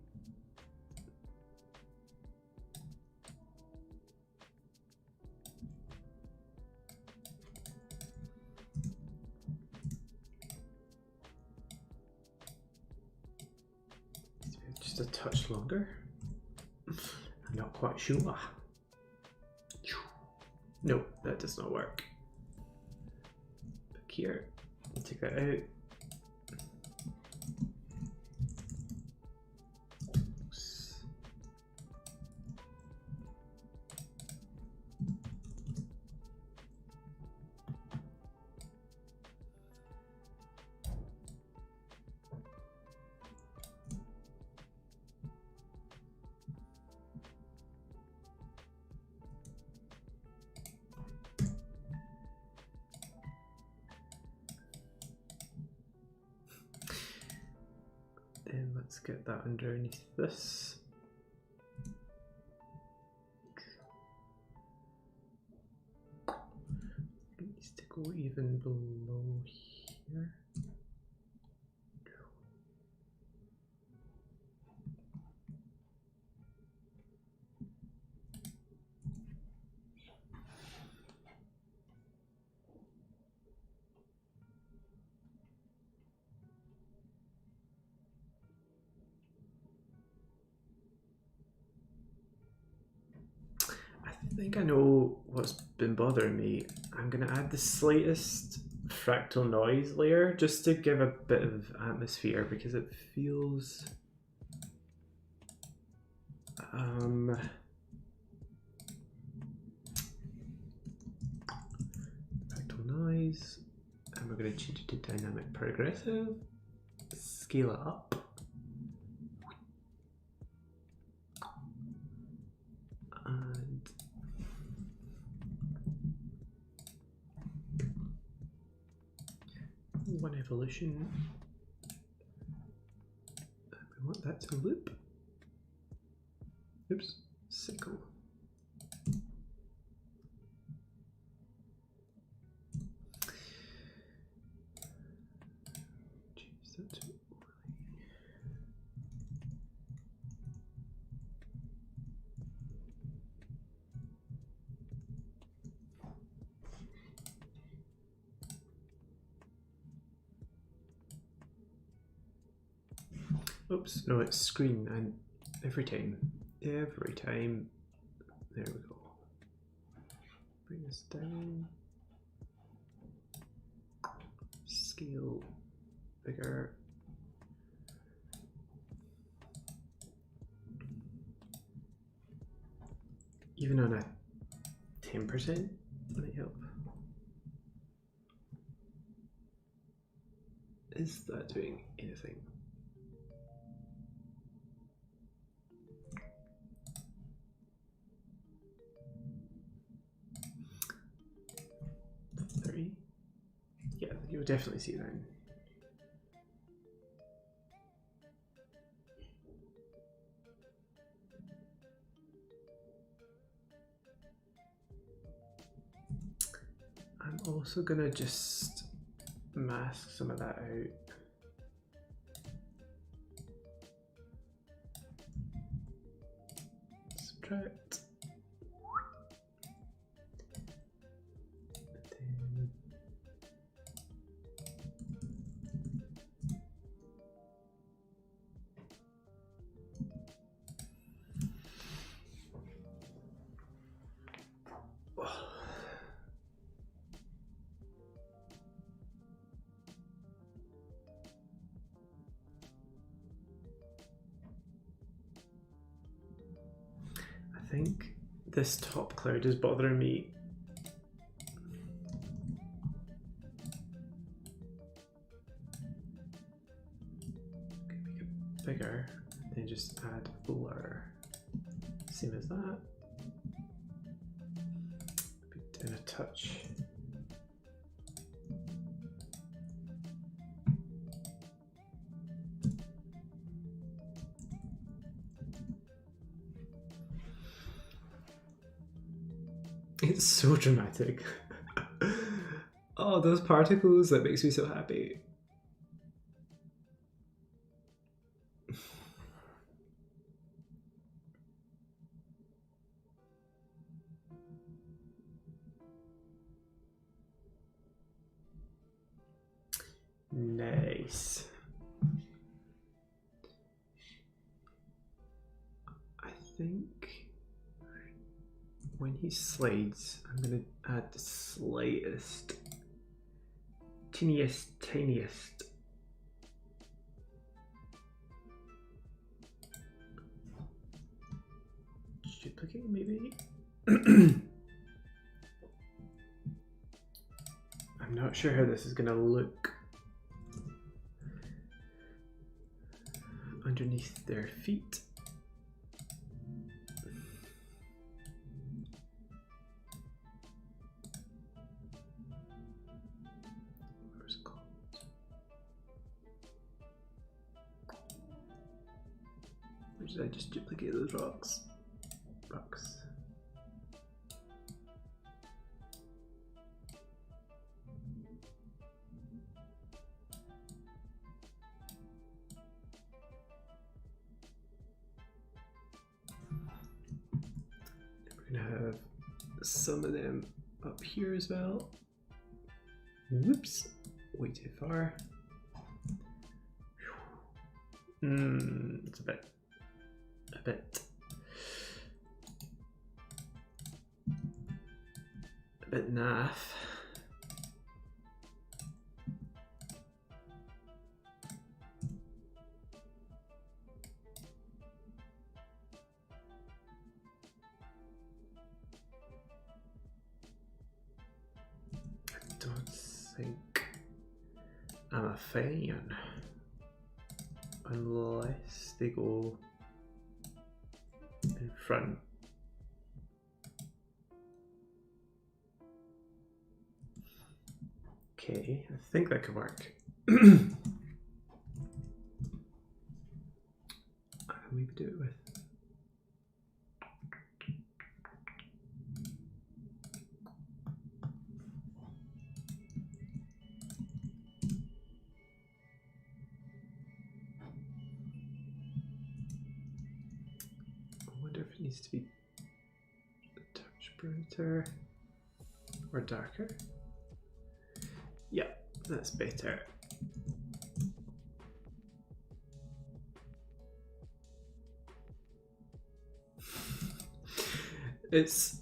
Just a touch longer. I'm not quite sure. No, that does not work. Back here, take that out. Then let's get that underneath this. It needs to go even below here. I think I know what's been bothering me. I'm going to add the slightest fractal noise layer just to give a bit of atmosphere because it feels fractal noise, and we're going to change it to dynamic progressive, scale it up. And one evolution. We want that to loop. Oops, sickle. Change that to oops, no, it's screen, and every time, there we go. Bring this down, scale bigger. Even on a 10% might help. Is that doing anything? would definitely see it then. I'm also gonna just mask some of that out. Subtract. I think this top cloud is bothering me. Make it bigger, then just add blur. Same as that. Put down a touch. It's so dramatic. Oh, those particles, that makes me so happy. Nice. I think when he slides, I'm gonna add the slightest, tiniest duplicate maybe. I'm not sure how this is gonna look underneath their feet. Or did I just duplicate those rocks? We're gonna have some of them up here as well. Whoops, way too far. It's a bit naff. I don't think I'm a fan unless they go in front. Okay, I think that could work. How can we do it with? I wonder if it needs to be a touch brighter or darker. Yeah, that's better. It's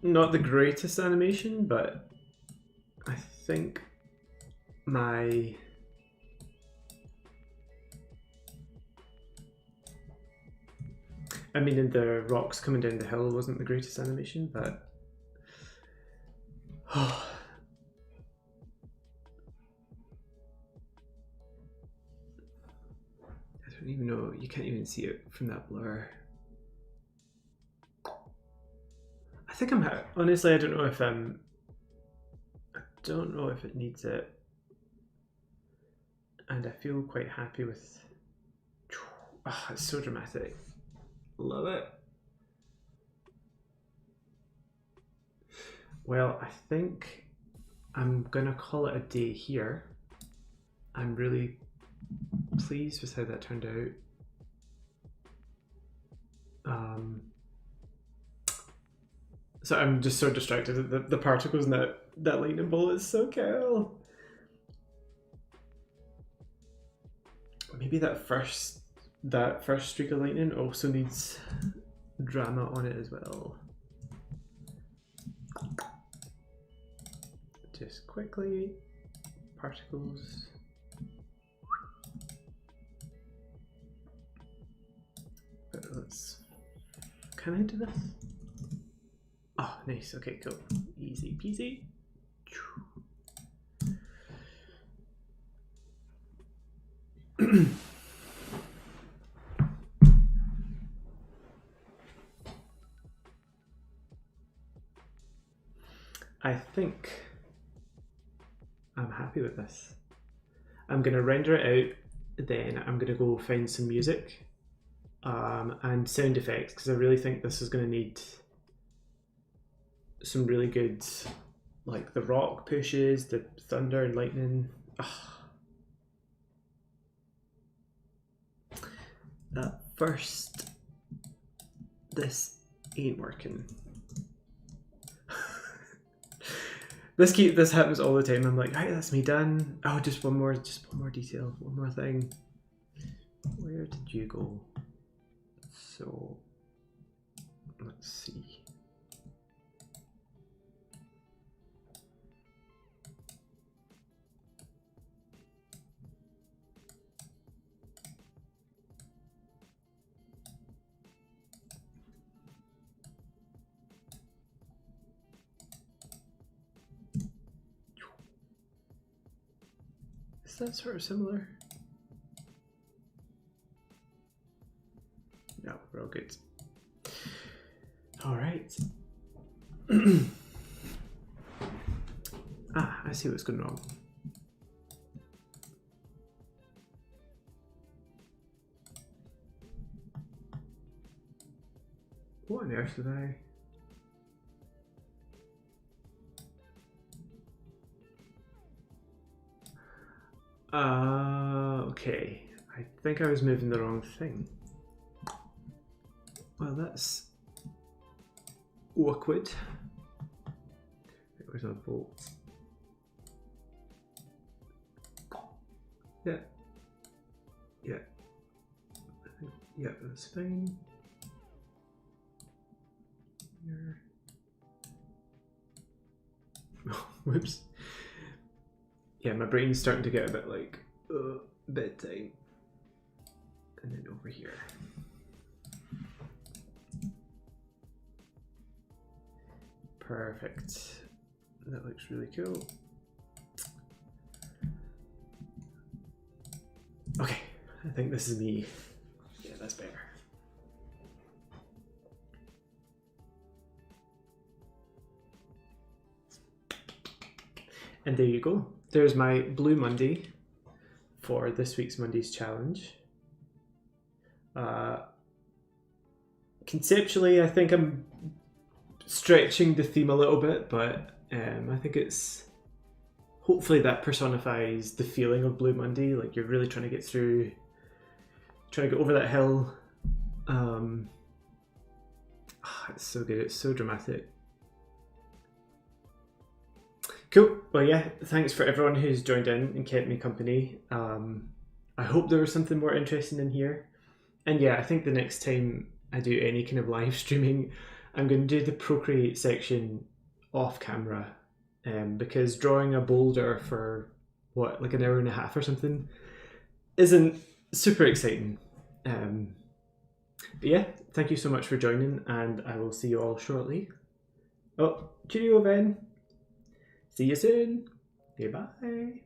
not the greatest animation, but I think my in the rocks coming down the hill wasn't the greatest animation, but oh. I don't even know, you can't even see it from that blur. I think honestly, I don't know if it needs it. and I feel quite happy with. Oh, it's so dramatic. Love it. Well, I think I'm gonna call it a day here. I'm really pleased with how that turned out. So I'm just so distracted. The particles in that lightning bolt is so cool. Maybe that first streak of lightning also needs drama on it as well. Just quickly, particles. But let's. Can I do this? Oh, nice. Okay, cool. Easy peasy. I think I'm happy with this. I'm going to render it out, then I'm going to go find some music and sound effects, because I really think this is going to need some really good, like the rock pushes, the thunder and lightning. First, this ain't working. This happens all the time. I'm like, right, that's me done. Oh, just one more detail, one more thing. Where did you go? So let's see. Is that sort of similar? No, we're all good. All right. I see what's going wrong. What on earth did I? Okay. I think I was moving the wrong thing. Well, that's awkward. Where's my bolt? Yeah. Yeah. Yeah, that's fine. Here. Oh, whoops. Yeah, my brain's starting to get a bit like bedtime. And then over here. Perfect. That looks really cool. Okay, I think this is me. Yeah, that's better. And there you go. There's my Blue Monday for this week's Monday's challenge. Conceptually, I think I'm stretching the theme a little bit, but I think it's hopefully that personifies the feeling of Blue Monday. Like you're really trying to get through, trying to get over that hill. It's so good. It's so dramatic. Cool. Well, yeah, thanks for everyone who's joined in and kept me company. I hope there was something more interesting in here. And yeah, I think the next time I do any kind of live streaming, I'm going to do the Procreate section off camera, because drawing a boulder for what, like an hour and a half or something, isn't super exciting. But yeah, thank you so much for joining, and I will see you all shortly. Oh, cheerio, Ben. See you soon. Goodbye.